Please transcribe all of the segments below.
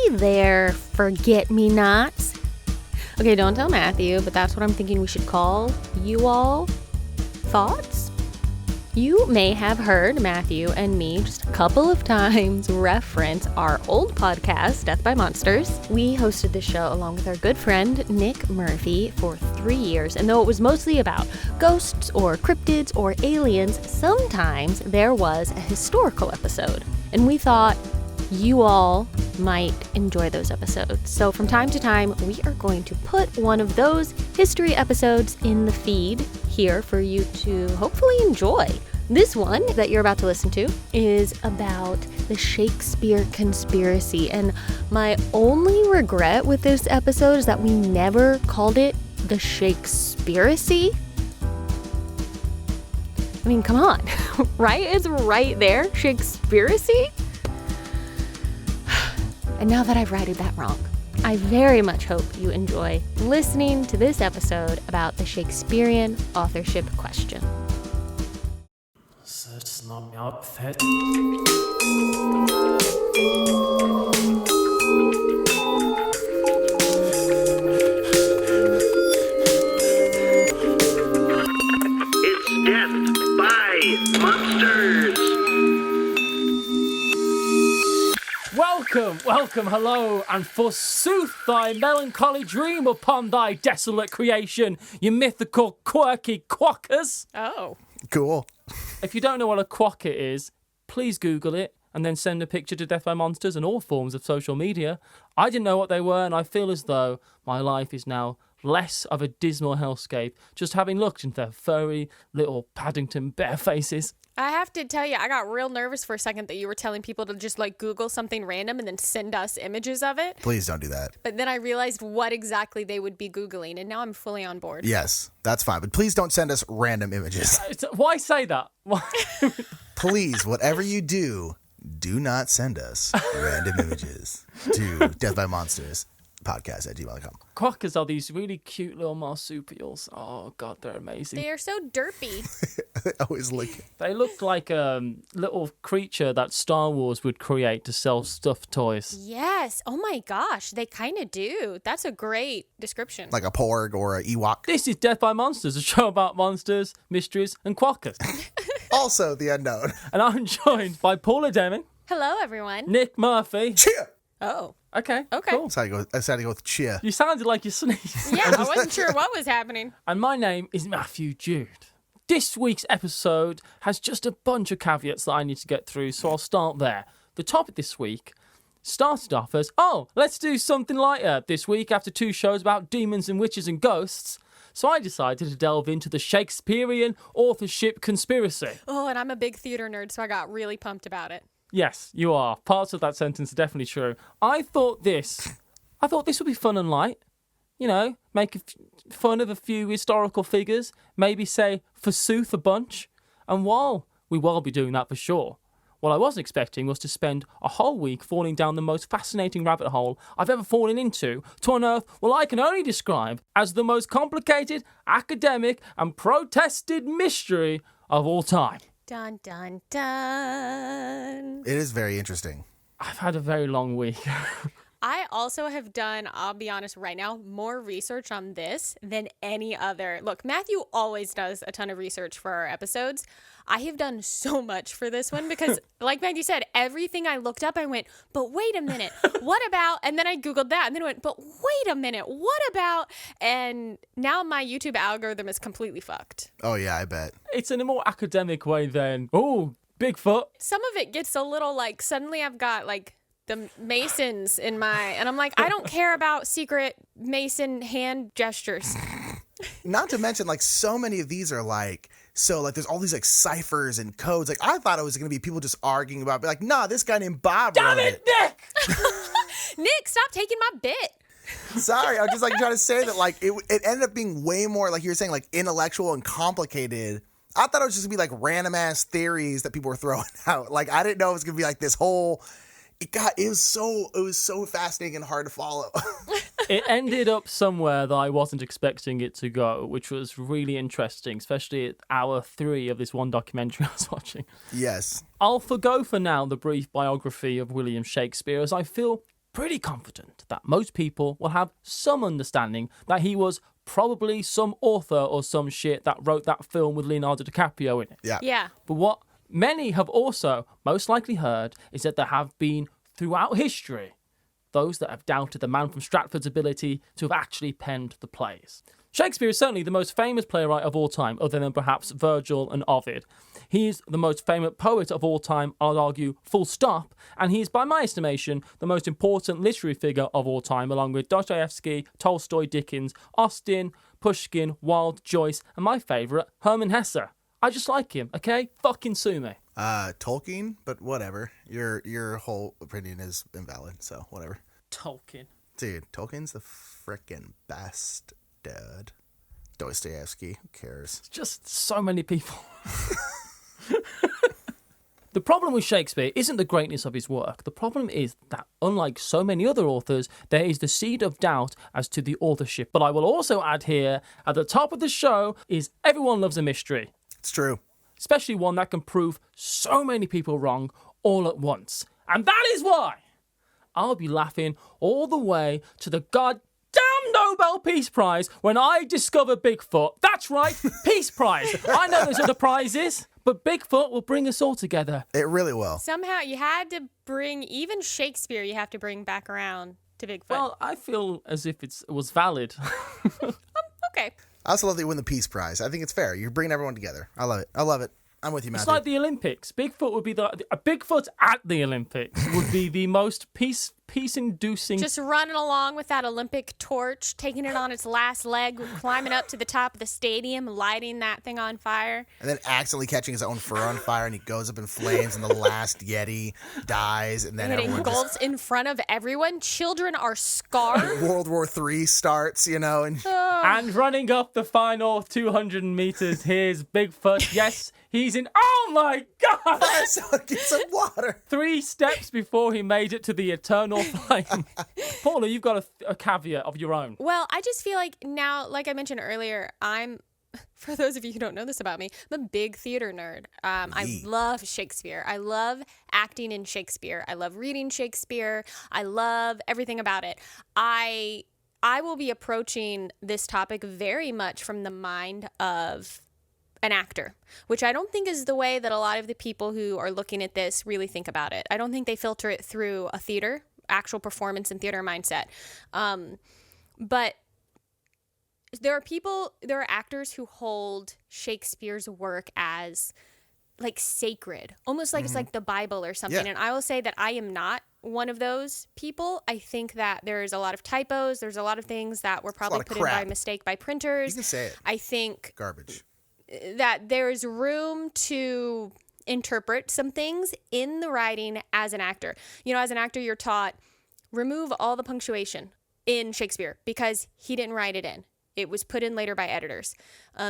there, forget-me-nots. Okay, don't tell Matthew, but that's what I'm thinking we should call you all. Thoughts? You may have heard Matthew and me just a couple of times reference our old podcast, Death by Monsters. We hosted this show along with our good friend Nick Murphy for 3 years, and though it was mostly about ghosts or cryptids or aliens, sometimes there was a historical episode. And we thought you all might enjoy those episodes. So from time to time, we are going to put one of those history episodes in the feed here for you to hopefully enjoy. This one that you're about to listen to is about the Shakespeare conspiracy. And my only regret with this episode is that we never called it the Shakespearacy. I mean, come on, right? It's right there, Shakespearacy. And now that I've righted that wrong, I very much hope you enjoy listening to this episode about the Shakespearean Authorship Question. Sätts nam jag fett. It's Death by Monsters. Welcome, hello, and forsooth thy melancholy dream upon thy desolate creation, you mythical quirky quackers. Oh. Cool. If you don't know what a quacker is, please Google it and then send a picture to Death by Monsters and all forms of social media. I didn't know what they were, and I feel as though my life is now less of a dismal hellscape, just having looked into their furry little Paddington bear faces. I have to tell you, I got real nervous for a second that you were telling people to just Google something random and then send us images of it. Please don't do that. But then I realized what exactly they would be Googling, and now I'm fully on board. Yes, that's fine. But please don't send us random images. Why say that? Why? Please, whatever you do not send us random images to Death by Monsters podcast@gmail.com. Quackers are these really cute little marsupials. Oh, God, they're amazing. They are so derpy. They always look. They look like a little creature that Star Wars would create to sell stuffed toys. Yes. Oh, my gosh. They kind of do. That's a great description. Like a porg or an Ewok. This is Death by Monsters, a show about monsters, mysteries, and quackers. Also the unknown. And I'm joined by Paula Deming, Hello, everyone. Nick Murphy. Cheer! Oh. Okay, Okay. cool. That's how I decided to go with cheer. You sounded like you sneezed. Yeah, I wasn't sure what was happening. And my name is Matthew Jude. This week's episode has just a bunch of caveats that I need to get through, so I'll start there. The topic this week started off as, let's do something lighter this week after 2 shows about demons and witches and ghosts. So I decided to delve into the Shakespearean Authorship Conspiracy. Oh, and I'm a big theater nerd, so I got really pumped about it. Yes, you are. Parts of that sentence are definitely true. I thought this would be fun and light. You know, make fun of a few historical figures, maybe say forsooth a bunch. And while we will be doing that for sure, what I wasn't expecting was to spend a whole week falling down the most fascinating rabbit hole I've ever fallen into to unearth what I can only describe as the most complicated, academic, and protested mystery of all time. Dun, dun, dun. It is very interesting. I've had a very long week. I also have done, I'll be honest right now, more research on this than any other. Look, Matthew always does a ton of research for our episodes. I have done so much for this one because, like Matthew said, everything I looked up, I went, but wait a minute, what about? And then I Googled that, and then I went, but wait a minute, what about? And now my YouTube algorithm is completely fucked. Oh, yeah, I bet. It's in a more academic way than, Bigfoot. Some of it gets a little suddenly I've got the Masons in and I'm like, I don't care about secret Mason hand gestures. Not to mention, so many of these are there's all these ciphers and codes. I thought it was going to be people just arguing about, this guy named Bob Damn wrote it, Nick! Nick, stop taking my bit. Sorry, I was just trying to say that it ended up being way more, like you were saying, intellectual and complicated. I thought it was just going to be random ass theories that people were throwing out. I didn't know it was going to be this whole. It was so fascinating and hard to follow. It ended up somewhere that I wasn't expecting it to go, which was really interesting, especially at hour 3 of this one documentary I was watching. Yes. I'll forgo for now the brief biography of William Shakespeare, as I feel pretty confident that most people will have some understanding that he was probably some author or some shit that wrote that film with Leonardo DiCaprio in it. Yeah. Yeah. But what many have also most likely heard is that there have been, throughout history, those that have doubted the man from Stratford's ability to have actually penned the plays. Shakespeare is certainly the most famous playwright of all time, other than perhaps Virgil and Ovid. He is the most famous poet of all time, I'd argue, full stop, and he is, by my estimation, the most important literary figure of all time, along with Dostoevsky, Tolstoy, Dickens, Austen, Pushkin, Wilde, Joyce, and my favourite, Hermann Hesse. I just like him, okay? Fucking sue me. Tolkien, but whatever. Your whole opinion is invalid, so whatever. Tolkien. Dude, Tolkien's the frickin' best, dude. Dostoevsky, who cares? Just so many people. The problem with Shakespeare isn't the greatness of his work. The problem is that, unlike so many other authors, there is the seed of doubt as to the authorship. But I will also add here, at the top of the show, is everyone loves a mystery. It's true. Especially one that can prove so many people wrong all at once. And that is why I'll be laughing all the way to the goddamn Nobel Peace Prize when I discover Bigfoot. That's right, Peace Prize. I know there's other prizes, but Bigfoot will bring us all together. It really will. Somehow you had to bring, even Shakespeare, you have to bring back around to Bigfoot. Well, I feel as if it was valid. Okay. I also love that you win the Peace Prize. I think it's fair. You're bringing everyone together. I love it. I love it. I'm with you, Matthew. It's like the Olympics. Bigfoot would be a Bigfoot at the Olympics would be the most peace-inducing. Just running along with that Olympic torch, taking it on its last leg, climbing up to the top of the stadium, lighting that thing on fire. And then accidentally catching his own fur on fire, and he goes up in flames, and the last Yeti dies, and then And it everyone engulfs in front of everyone. Children are scarred. World War III starts, and And running up the final 200 meters, here's Bigfoot. Yes, he's in. Oh my God! someone get some water. 3 steps before he made it to the eternal flame. Paula, you've got a caveat of your own. Well, I just feel like now, like I mentioned earlier, for those of you who don't know this about me, I'm a big theater nerd. I love Shakespeare. I love acting in Shakespeare. I love reading Shakespeare. I love everything about it. I will be approaching this topic very much from the mind of an actor, which I don't think is the way that a lot of the people who are looking at this really think about it. I don't think they filter it through a actual performance and theater mindset. But there are actors who hold Shakespeare's work as like sacred, almost like it's like the Bible or something. Yeah. And I will say that I am not one of those people. I think that there's a lot of typos. There's a lot of things that were probably put in by mistake by printers. You can say it. I think Garbage. that there's room to interpret some things in the writing as an actor. As an actor, you're taught remove all the punctuation in Shakespeare because he didn't write it in. It was put in later by editors.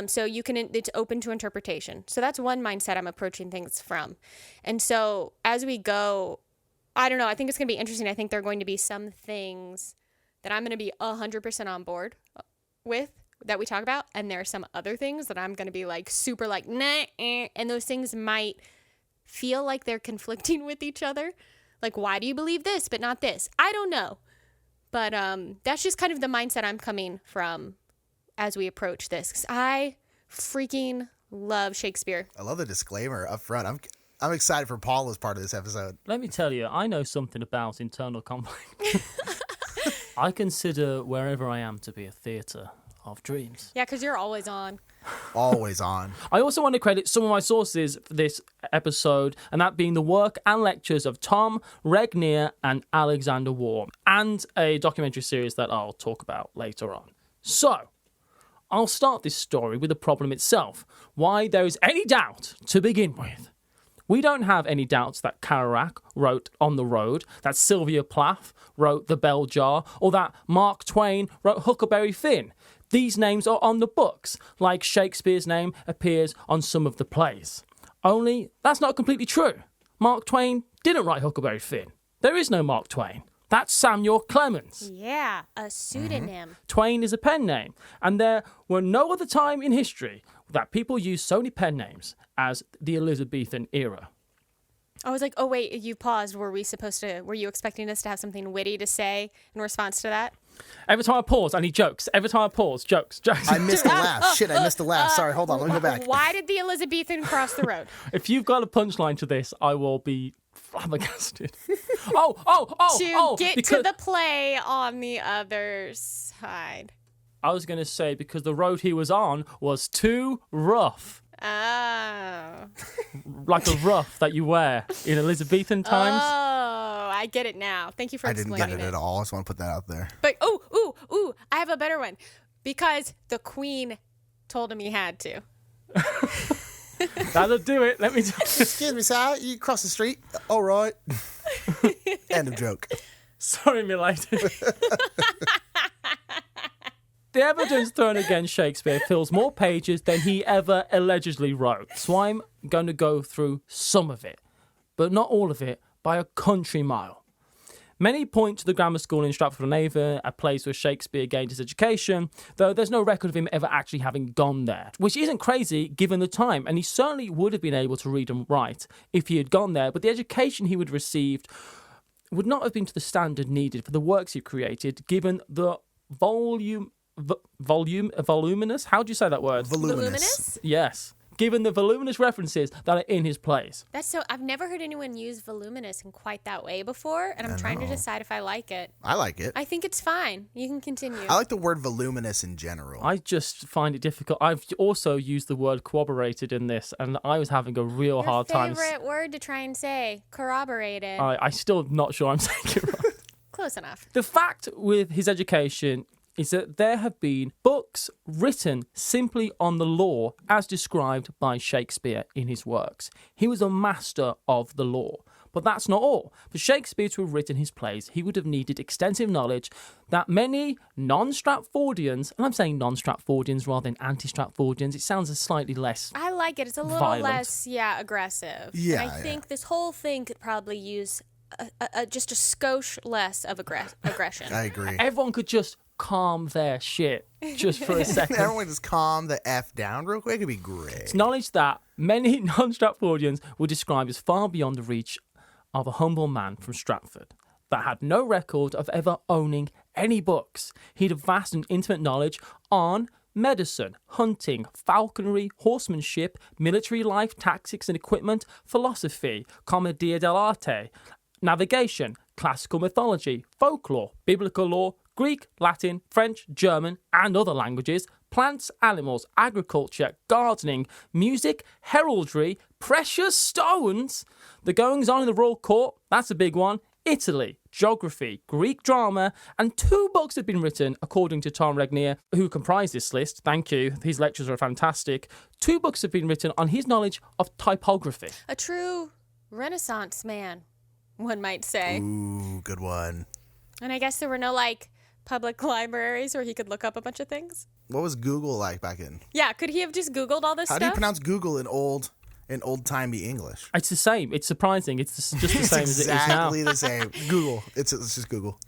So it's open to interpretation. So that's one mindset I'm approaching things from. And so as we go, I don't know, I think it's going to be interesting. I think there are going to be some things that I'm going to be 100% on board with that we talk about. And there are some other things that I'm going to be like super like, nah, and those things might feel like they're conflicting with each other. Like, why do you believe this but not this? I don't know. But that's just kind of the mindset I'm coming from as we approach this. 'Cause I freaking love Shakespeare. I love the disclaimer up front. I'm excited for Paula's part of this episode. Let me tell you, I know something about internal conflict. I consider wherever I am to be a theatre of dreams. Yeah, because you're always on. Always on. I also want to credit some of my sources for this episode, and that being the work and lectures of Tom Regnier and Alexander Warm, and a documentary series that I'll talk about later on. So, I'll start this story with the problem itself, why there is any doubt to begin with. We don't have any doubts that Kerouac wrote On the Road, that Sylvia Plath wrote The Bell Jar, or that Mark Twain wrote Huckleberry Finn. These names are on the books, like Shakespeare's name appears on some of the plays. Only, that's not completely true. Mark Twain didn't write Huckleberry Finn. There is no Mark Twain. That's Samuel Clemens. Yeah, a pseudonym. Twain is a pen name, and there were no other time in history that people used so many pen names as the Elizabethan era. I was like, oh, wait, you paused. Were you expecting us to have something witty to say in response to that? Every time I pause, I need jokes. Every time I pause, jokes. I missed the laugh. Shit, I missed the laugh. Sorry, hold on. Let me go back. Why did the Elizabethan cross the road? If you've got a punchline to this, I will be flabbergasted. Get to the play on the other side. I was going to say because the road he was on was too rough. Oh. Like a ruff that you wear in Elizabethan times. Oh, I get it now. Thank you for I didn't explaining get it at all. I just want to put that out there. But, I have a better one. Because the Queen told him he had to. That'll do it. Let me tell you. Excuse me, sir. You cross the street. All right. End of joke. Sorry, my lady. The evidence thrown against Shakespeare fills more pages than he ever allegedly wrote. So I'm going to go through some of it, but not all of it, by a country mile. Many point to the grammar school in Stratford-on-Avon, a place where Shakespeare gained his education, though there's no record of him ever actually having gone there, which isn't crazy given the time, and he certainly would have been able to read and write if he had gone there, but the education he would have received would not have been to the standard needed for the works he created, given the voluminous? How do you say that word? Voluminous? Yes. Given the voluminous references that are in his plays. I've never heard anyone use voluminous in quite that way before, and I'm trying to decide if I like it. I like it. I think it's fine. You can continue. I like the word voluminous in general. I just find it difficult. I've also used the word corroborated in this, and I was having a real hard time. Your favorite word to try and say, corroborated. I still not sure I'm saying it right. Close enough. The fact with his education is that there have been books written simply on the law as described by Shakespeare in his works. He was a master of the law. But that's not all. For Shakespeare to have written his plays, he would have needed extensive knowledge that many non-Stratfordians, and I'm saying non-Stratfordians rather than anti-Stratfordians, it sounds slightly less I like it. It's a little violent. less, aggressive. Yeah, And I think this whole thing could probably use just a skosh less of aggression. I agree. Everyone could just calm their shit just for a second. Everyone just calm the F down real quick. It'd be great. It's knowledge that many non-Stratfordians would describe as far beyond the reach of a humble man from Stratford that had no record of ever owning any books. He'd have vast and intimate knowledge on medicine, hunting, falconry, horsemanship, military life, tactics and equipment, philosophy, commedia dell'arte, navigation, classical mythology, folklore, biblical law, Greek, Latin, French, German, and other languages, plants, animals, agriculture, gardening, music, heraldry, precious stones, the goings-on in the royal court, that's a big one, Italy, geography, Greek drama, and 2 books have been written, according to Tom Regnier, who comprised this list. Thank you. His lectures are fantastic. 2 books have been written on his knowledge of typography. A true Renaissance man, one might say. Ooh, good one. And I guess there were no, public libraries where he could look up a bunch of things. What was Google like back in? Yeah, could he have just Googled all this How stuff? do you pronounce Google in old-timey English? It's the same. It's surprising. It's just the same as it is now. Exactly the same. Google. It's just Google.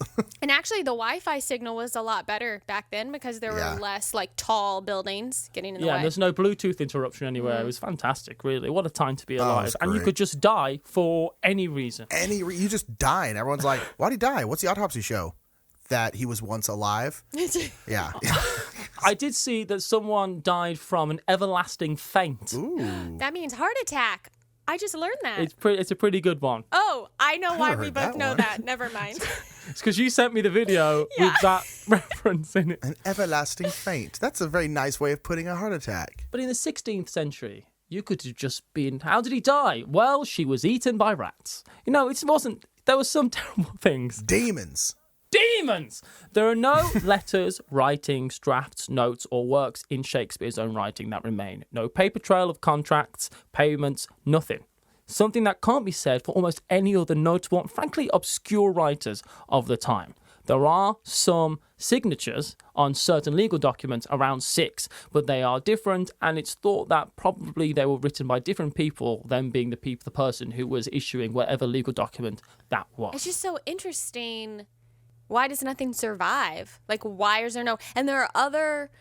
And actually, the Wi-Fi signal was a lot better back then because there were less, tall buildings getting in the way. Yeah, there's no Bluetooth interruption anywhere. It was fantastic, really. What a time to be alive. And you great. could just die for any reason. You just die, and everyone's like, why'd he die? What's the autopsy show? That he was once alive? Yeah. I did see that someone died from an everlasting faint. Ooh. That means heart attack. I just learned that. It's a pretty good one. Oh, I know why we heard both that know one. that. Never mind. It's because you sent me the video with that reference in it. An everlasting faint. That's a very nice way of putting a heart attack. But in the 16th century, you could have just been, how did he die? Well, she was eaten by rats. It wasn't, there were some terrible things. Demons. Demons! There are no letters, writings, drafts, notes, or works in Shakespeare's own writing that remain. No paper trail of contracts, payments, nothing. Something that can't be said for almost any other notable and frankly obscure writers of the time. There are some signatures on certain legal documents, around 6, but they are different, and it's thought that probably they were written by different people, them being the person who was issuing whatever legal document that was. It's just so interesting. Why does nothing survive? Why is there no... And there are other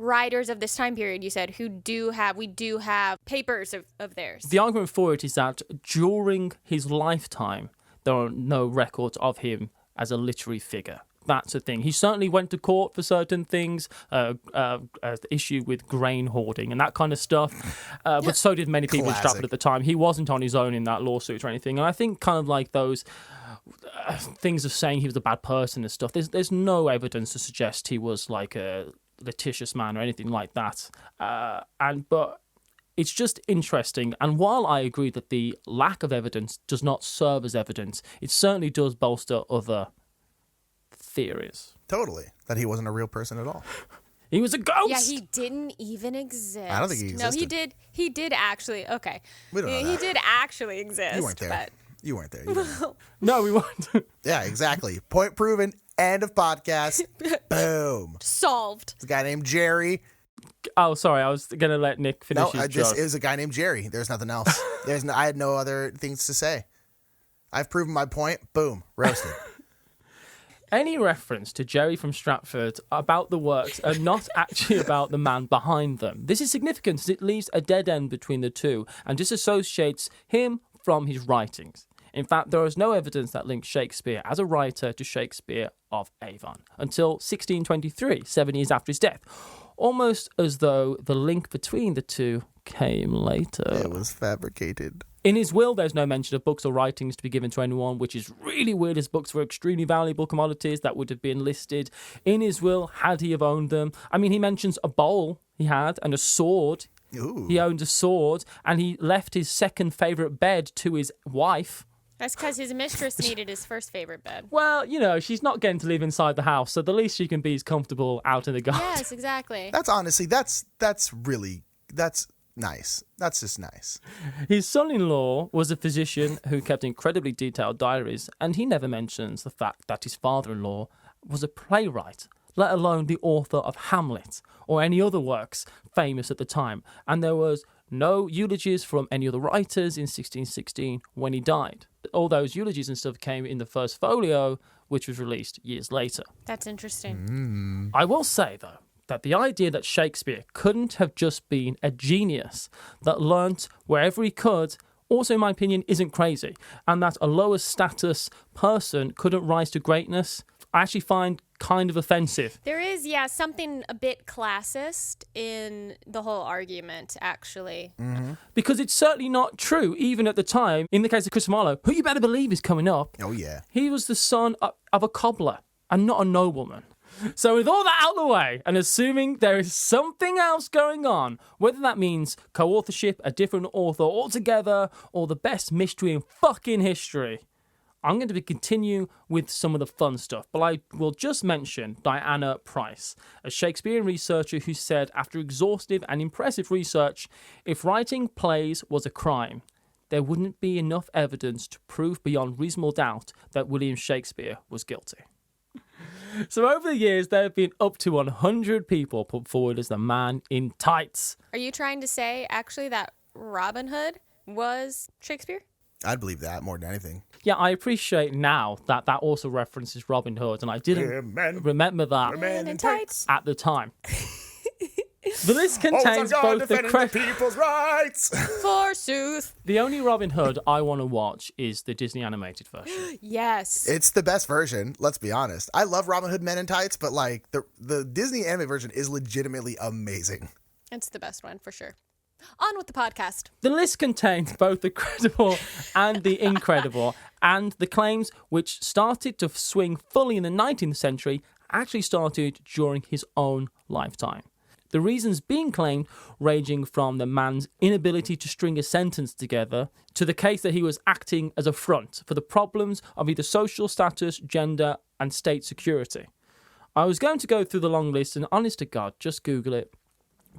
writers of this time period, you said, we do have papers of theirs. The argument for it is that during his lifetime, there are no records of him as a literary figure. That's the thing. He certainly went to court for certain things, issue with grain hoarding and that kind of stuff. But so did many people in Stratford at the time. He wasn't on his own in that lawsuit or anything. And I think kind of like those things of saying he was a bad person and stuff, there's no evidence to suggest he was like a litigious man or anything like that. But it's just interesting. And while I agree that the lack of evidence does not serve as evidence, it certainly does bolster other theories. Totally. That he wasn't a real person at all. He was a ghost. Yeah, he didn't even exist. I don't think he existed. No, he did. He did actually. Okay. We don't know He that. did actually exist. You weren't there. But You weren't there. You didn't know. No, we weren't. Yeah, exactly. Point proven. End of podcast. Boom. solved. It's a guy named Jerry. Oh, sorry. I was going to let Nick finish his joke. It was a guy named Jerry. There's nothing else. I had no other things to say. I've proven my point. Boom. Roasted. Any reference to Jerry from Stratford about the works are not actually about the man behind them. This is significant as it leaves a dead end between the two and disassociates him from his writings. In fact, there is no evidence that links Shakespeare as a writer to Shakespeare of Avon until 1623, 7 years after his death, almost as though the link between the two came later. It was fabricated. In his will, there's no mention of books or writings to be given to anyone, which is really weird, as books were extremely valuable commodities that would have been listed in his will had he have owned them. I mean, he mentions a bowl he had and a sword. Ooh. He owned a sword, and he left his second favourite bed to his wife. That's because his mistress needed his first favorite bed. Well, you know, she's not getting to live inside the house, so the least she can be is comfortable out in the garden. Yes, exactly. That's honestly, that's nice. That's just nice. His son-in-law was a physician who kept incredibly detailed diaries, and he never mentions the fact that his father-in-law was a playwright, let alone the author of Hamlet or any other works famous at the time. And there was no eulogies from any other writers in 1616 when he died. All those eulogies and stuff came in the first folio, which was released years later. That's interesting. I will say, though, that the idea that Shakespeare couldn't have just been a genius that learnt wherever he could also, in my opinion, isn't crazy. And that a lower status person couldn't rise to greatness, I actually find kind of offensive. There is, something a bit classist in the whole argument, actually. Because it's certainly not true, even at the time. In the case of Christopher Marlowe, who you better believe is coming up, Oh, yeah. he was the son of a cobbler and not a nobleman. So with all that out of the way, and assuming there is something else going on, whether that means co-authorship, a different author altogether, or the best mystery in fucking history, I'm going to be continuing with some of the fun stuff, but I will just mention Diana Price, a Shakespearean researcher who said, after exhaustive and impressive research, if writing plays was a crime, there wouldn't be enough evidence to prove beyond reasonable doubt that William Shakespeare was guilty. So over the years, there have been up to 100 people put forward as the man in tights. Are you trying to say, actually, that Robin Hood was Shakespeare? I'd believe that more than anything. Yeah, I appreciate now that that also references Robin Hood, and I didn't remember that Man in tights. at the time. The list contains both the people's rights. Forsooth. The only Robin Hood I want to watch is the Disney animated version. Yes. It's the best version, let's be honest. I love Robin Hood Men in Tights, but like the Disney anime version is legitimately amazing. It's the best one, for sure. On with the podcast. The list contains both the credible and the incredible, and the claims which started to swing fully in the 19th century actually started during his own lifetime. The reasons being claimed ranging from the man's inability to string a sentence together to the case that he was acting as a front for the problems of either social status, gender, and state security. I was going to go through the long list, and honest to God, just Google it.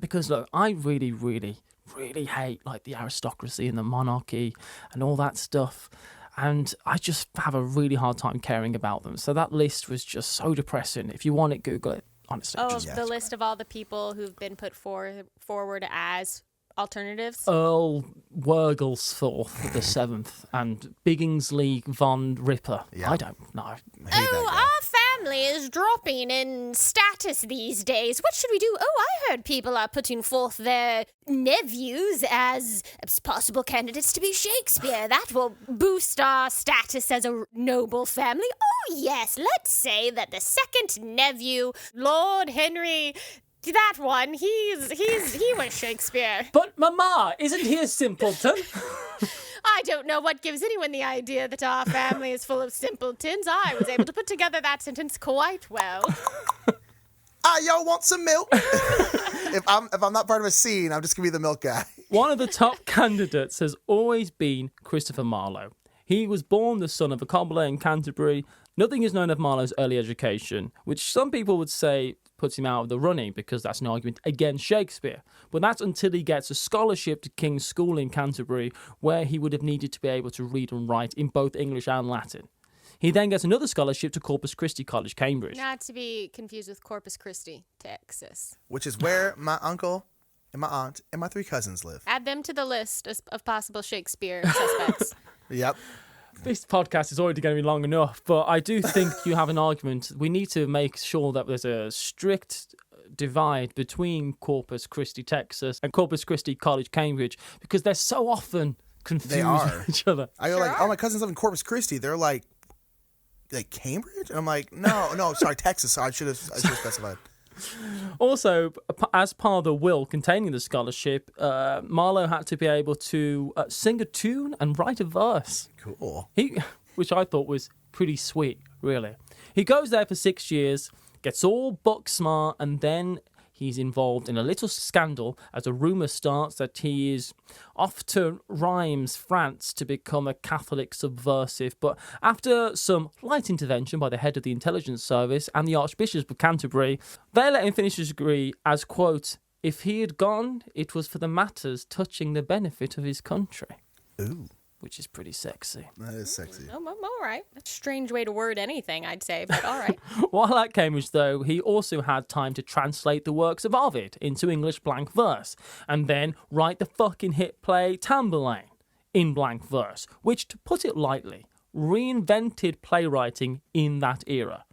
Because, look, I really, really, really hate, like, the aristocracy and the monarchy and all that stuff. And I just have a really hard time caring about them. So that list was just so depressing. If you want it, Google it. Honestly. Oh, the list of all the people who've been put forward as alternatives? Earl Wurglesforth the Seventh and Billingsley von Ripper. Yeah. I don't know. I hate that guy. our family is dropping in status these days. What should we do? Oh, I heard people are putting forth their nephews as possible candidates to be Shakespeare. That will boost our status as a noble family. Oh, yes, let's say that the second nephew, Lord Henry, that one, he was Shakespeare. But, Mama, isn't he a simpleton? I don't know what gives anyone the idea that our family is full of simpletons. I was able to put together that sentence quite well. Y'all want some milk? If I'm not part of a scene, I'm just gonna be the milk guy. One of the top candidates has always been Christopher Marlowe. He was born the son of a cobbler in Canterbury. Nothing is known of Marlowe's early education, which some people would say puts him out of the running because that's an argument against Shakespeare. But that's until he gets a scholarship to King's School in Canterbury, where he would have needed to be able to read and write in both English and Latin. He then gets another scholarship to Corpus Christi College, Cambridge. Not to be confused with Corpus Christi, Texas. Which is where my uncle and my aunt and my 3 cousins live. Add them to the list of possible Shakespeare suspects. Yep. This podcast is already going to be long enough, but I do think you have an argument. We need to make sure that there's a strict divide between Corpus Christi, Texas, and Corpus Christi College, Cambridge, because they're so often confused They are. with each other. I go like, oh, my cousins live in Corpus Christi. They're like Cambridge? And I'm like, no, sorry, Texas. I should have specified. Also, as part of the will containing the scholarship, Marlowe had to be able to sing a tune and write a verse. Cool. Which I thought was pretty sweet, really. He goes there for 6 years, gets all book smart, and then he's involved in a little scandal as a rumour starts that he is off to Rheims, France, to become a Catholic subversive. But after some light intervention by the head of the intelligence service and the Archbishop of Canterbury, they let him finish his degree as, quote, if he had gone, it was for the matters touching the benefit of his country. Ooh. Which is pretty sexy. That is sexy. Oh, all right. That's a strange way to word anything, I'd say, but all right. While at Cambridge, though, he also had time to translate the works of Ovid into English blank verse, and then write the fucking hit play Tamburlaine in blank verse, which, to put it lightly, reinvented playwriting in that era,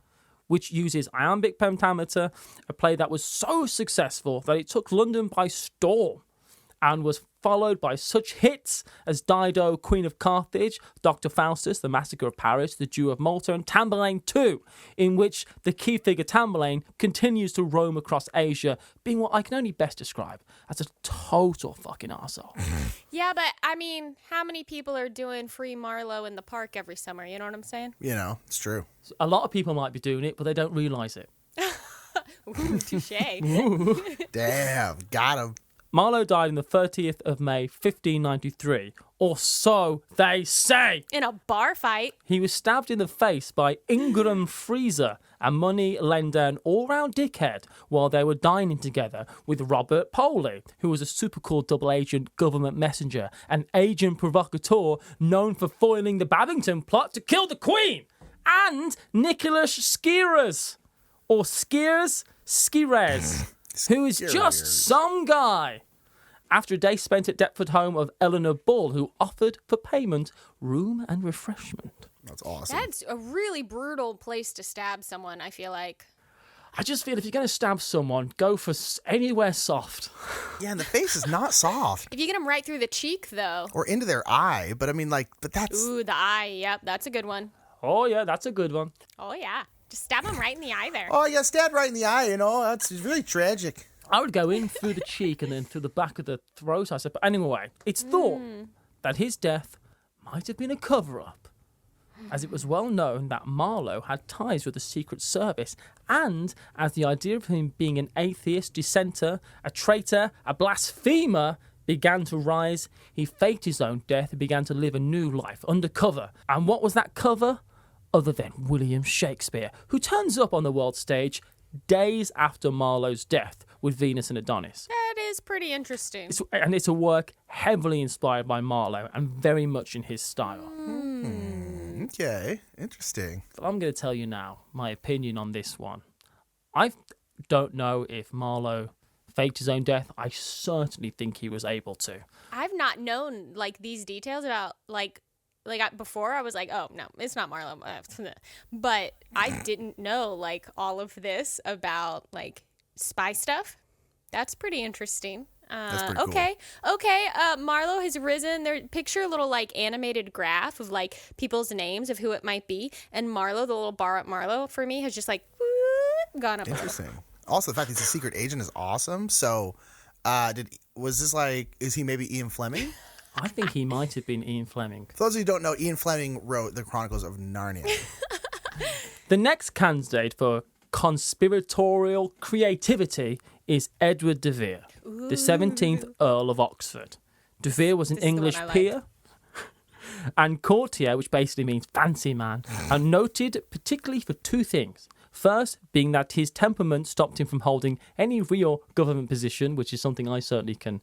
which uses iambic pentameter, a play that was so successful that it took London by storm, and was followed by such hits as Dido, Queen of Carthage, Dr. Faustus, The Massacre of Paris, The Jew of Malta, and Tamburlaine II, in which the key figure Tamburlaine continues to roam across Asia, being what I can only best describe as a total fucking arsehole. Yeah, but, I mean, how many people are doing free Marlowe in the park every summer? You know what I'm saying? You know, it's true. A lot of people might be doing it, but they don't realise it. Ooh, touché. Damn, got him. Marlowe died on the 30th of May, 1593, or so they say. In a bar fight. He was stabbed in the face by Ingram Freezer, a money lender and all-round dickhead, while they were dining together with Robert Poley, who was a super cool double agent government messenger, an agent provocateur known for foiling the Babington plot to kill the Queen, and Nicholas Skirres, or Skirres, who is just some guy. After a day spent at Deptford home of Eleanor Bull, who offered for payment room and refreshment. That's awesome. That's a really brutal place to stab someone, I feel like. I just feel if you're going to stab someone, go for anywhere soft. Yeah, and the face is not soft. If you get them right through the cheek, though. Or into their eye, but I mean, but that's... Ooh, the eye. Yep, that's a good one. Oh, yeah, that's a good one. Oh, yeah. Just stab them right in the eye there. Oh, yeah, stabbed right in the eye, that's really tragic. I would go in through the cheek and then through the back of the throat, I suppose. Anyway, it's thought that his death might have been a cover-up, as it was well known that Marlowe had ties with the Secret Service, and as the idea of him being an atheist, dissenter, a traitor, a blasphemer began to rise, he faked his own death and began to live a new life undercover. And what was that cover? Other than William Shakespeare, who turns up on the world stage days after Marlowe's death with Venus and Adonis. That is pretty interesting. It's a work heavily inspired by Marlowe and very much in his style. Okay, interesting. But I'm going to tell you now my opinion on this one. I don't know if Marlowe faked his own death. I certainly think he was able to. I've not known, these details about, Like before, I was like, oh no, it's not Marlo. But I didn't know like all of this about like spy stuff. That's pretty interesting. That's pretty cool. Okay. Marlo has risen. There, picture a little like animated graph of like people's names of who it might be, and Marlo, the little bar up Marlo for me, has just like gone up. Interesting. Also, the fact he's a secret agent is awesome. So, is he maybe Ian Fleming? I think he might have been Ian Fleming. For those of you who don't know, Ian Fleming wrote the Chronicles of Narnia. The next candidate for conspiratorial creativity is Edward de Vere, the 17th Earl of Oxford. De Vere was an English peer and courtier, which basically means fancy man, and noted particularly for two things. First, being that his temperament stopped him from holding any real government position, which is something I certainly can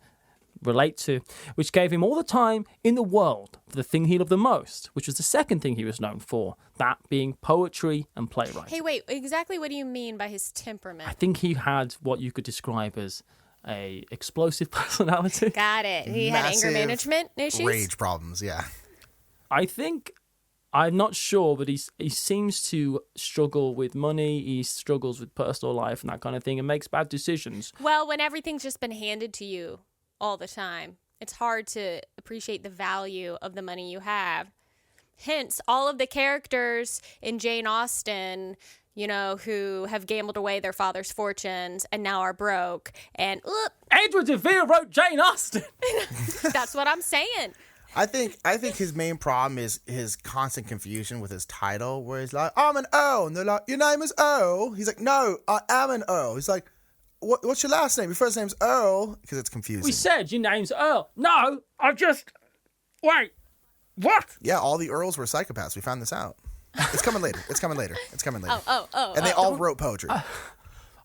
relate to, which gave him all the time in the world for the thing he loved the most, which was the second thing he was known for, that being poetry and playwriting. Hey, wait, exactly what do you mean by his temperament? I think he had what you could describe as a explosive personality. Got it. He had anger management issues? Rage problems, yeah. I think, I'm not sure, but he seems to struggle with money, he struggles with personal life and that kind of thing, and makes bad decisions. Well, when everything's just been handed to you all the time, it's hard to appreciate the value of the money you have. Hence, all of the characters in Jane Austen, you know, who have gambled away their father's fortunes and now are broke. And Edward de Vere wrote Jane Austen. That's what I'm saying. I think his main problem is his constant confusion with his title, where he's like, I'm an Earl, and they're like, your name is Earl? He's like, no, I am an Earl. He's like, what's your last name? Your first name's Earl? Because it's confusing. We said your name's Earl. No, wait, what? Yeah, all the Earls were psychopaths. We found this out. It's coming later. Oh. And they all wrote poetry.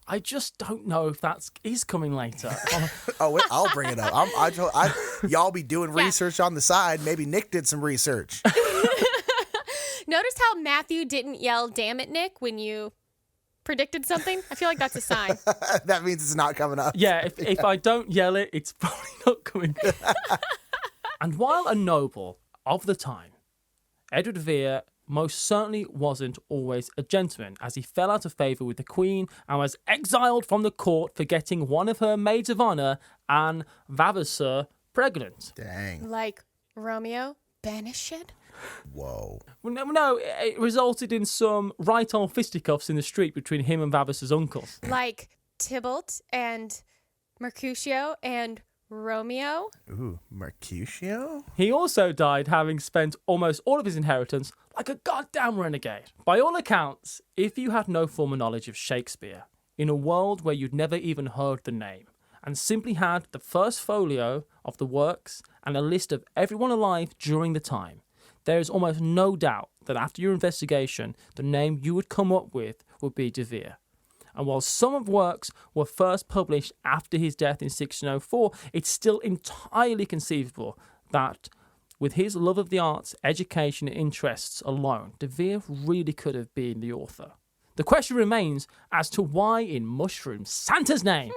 I just don't know if that is coming later. Wait, I'll bring it up. Y'all be doing research on the side. Maybe Nick did some research. Notice how Matthew didn't yell, damn it, Nick, when you predicted something? I feel like that's a sign. That means it's not coming up. Yeah, if I don't yell it, it's probably not coming up. And while a noble of the time, Edward de Vere most certainly wasn't always a gentleman, as he fell out of favour with the Queen and was exiled from the court for getting one of her maids of honour, Anne Vavasour, pregnant. Dang. Like Romeo banished? Whoa. Well, no, it resulted in some right on fisticuffs in the street between him and Vavasour's uncles. Like Tybalt and Mercutio and Romeo? Ooh, Mercutio? He also died having spent almost all of his inheritance like a goddamn renegade. By all accounts, if you had no formal knowledge of Shakespeare, in a world where you'd never even heard the name, and simply had the first folio of the works and a list of everyone alive during the time, there is almost no doubt that after your investigation, the name you would come up with would be de Vere. And while some of works were first published after his death in 1604, it's still entirely conceivable that with his love of the arts, education and interests alone, de Vere really could have been the author. The question remains as to why in mushroom Santa's name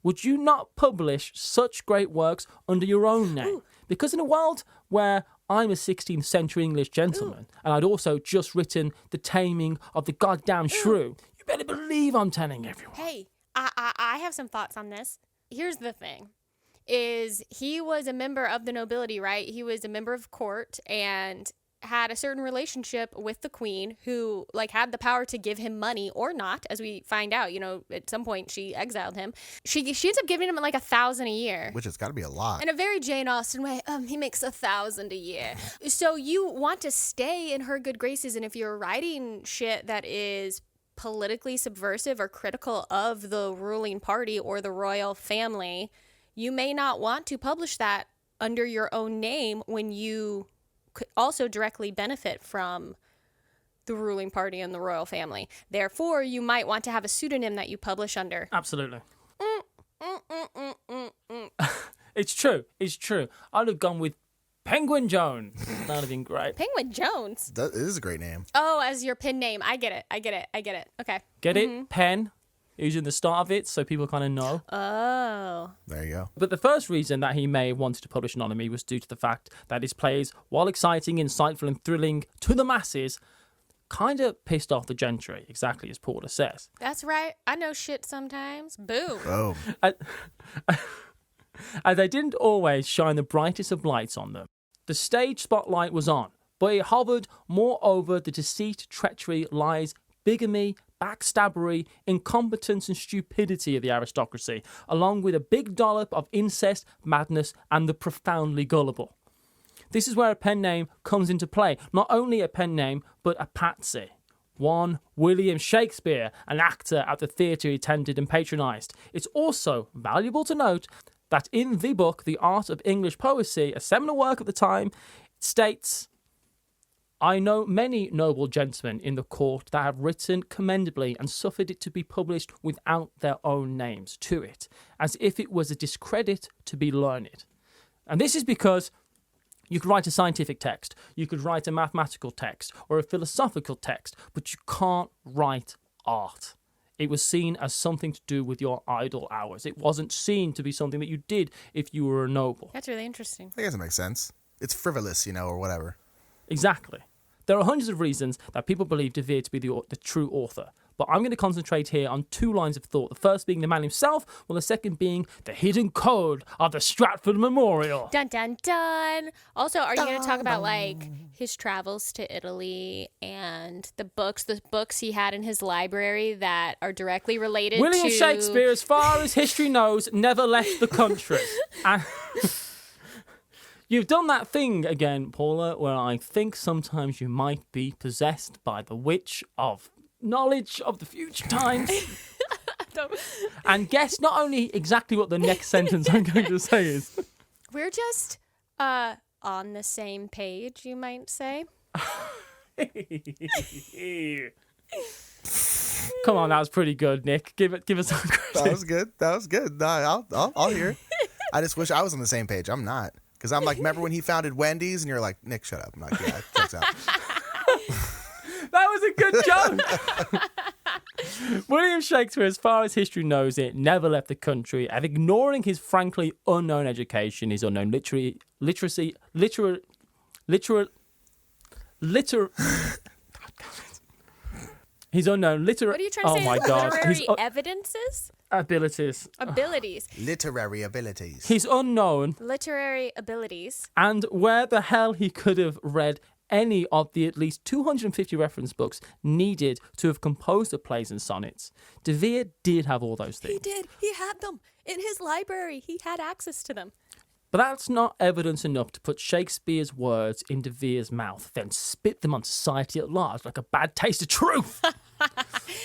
would you not publish such great works under your own name? Because in a world where I'm a 16th century English gentleman and I'd also just written The Taming of the Goddamn Shrew, you better believe I'm telling everyone. Hey, I have some thoughts on this. Here's the thing, is he was a member of the nobility, right? He was a member of court and had a certain relationship with the Queen, who like had the power to give him money or not, as we find out. You know, at some point she exiled him. She ends up giving him like 1,000 a year, Which has got to be a lot. in a very Jane Austen way. He makes 1,000 a year. So you want to stay in her good graces, and if you're writing shit that is politically subversive or critical of the ruling party or the royal family, you may not want to publish that under your own name when you could also directly benefit from the ruling party and the royal family. Therefore, you might want to have a pseudonym that you publish under. Absolutely. It's true. I'd have gone with Penguin Jones. That would have been great. Penguin Jones? That is a great name. Oh, as your pen name. I get it. Okay. Get it? Pen. using the start of it so people kind of know. Oh. There you go. But the first reason that he may have wanted to publish Anonymy was due to the fact that his plays, while exciting, insightful, and thrilling to the masses, kind of pissed off the gentry, exactly as Porter says. That's right. I know shit sometimes. Boom. Oh, And they didn't always shine the brightest of lights on them. The stage spotlight was on, but it hovered more over the deceit, treachery, lies, bigamy, backstabbery, incompetence and stupidity of the aristocracy, along with a big dollop of incest, madness, and the profoundly gullible. This is where a pen name comes into play. Not only a pen name, but a patsy. One William Shakespeare, an actor at the theatre he attended and patronised. It's also valuable to note that in the book, The Art of English Poesy, a seminal work at the time, it states, I know many noble gentlemen in the court that have written commendably and suffered it to be published without their own names to it, as if it was a discredit to be learned. And this is because you could write a scientific text, you could write a mathematical text or a philosophical text, but you can't write art. It was seen as something to do with your idle hours. It wasn't seen to be something that you did if you were a noble. That's really interesting. I guess it makes sense. It's frivolous, or whatever. Exactly. There are hundreds of reasons that people believe De Vere to be the true author, but I'm going to concentrate here on two lines of thought. The first being the man himself, while the second being the hidden code of the Stratford Memorial. Dun, dun, dun. Also, are you going to talk about, his travels to Italy and the books he had in his library that are directly related William to... Shakespeare, as far as history knows, never left the country. And you've done that thing again, Paula, where I think sometimes you might be possessed by the witch of knowledge of the future times. And guess not only exactly what the next sentence I'm going to say is. We're just on the same page, you might say. Come on, that was pretty good, Nick. Give us some credit. That was good. No, I'll hear it. I just wish I was on the same page. I'm not. Because I'm like, remember when he founded Wendy's? And you're like, Nick, shut up. I'm like, yeah, it checks out. That was a good joke. William Shakespeare, as far as history knows it, never left the country, and ignoring his frankly unknown education, his unknown literacy, his unknown What are you trying to say? Oh my God. Literary evidences? Abilities. Literary abilities. His unknown, Literary abilities. and where the hell he could have read any of the at least 250 reference books needed to have composed the plays and sonnets. De Vere did have all those things. He did. He had them in his library. He had access to them. But that's not evidence enough to put Shakespeare's words in De Vere's mouth, then spit them on society at large like a bad taste of truth.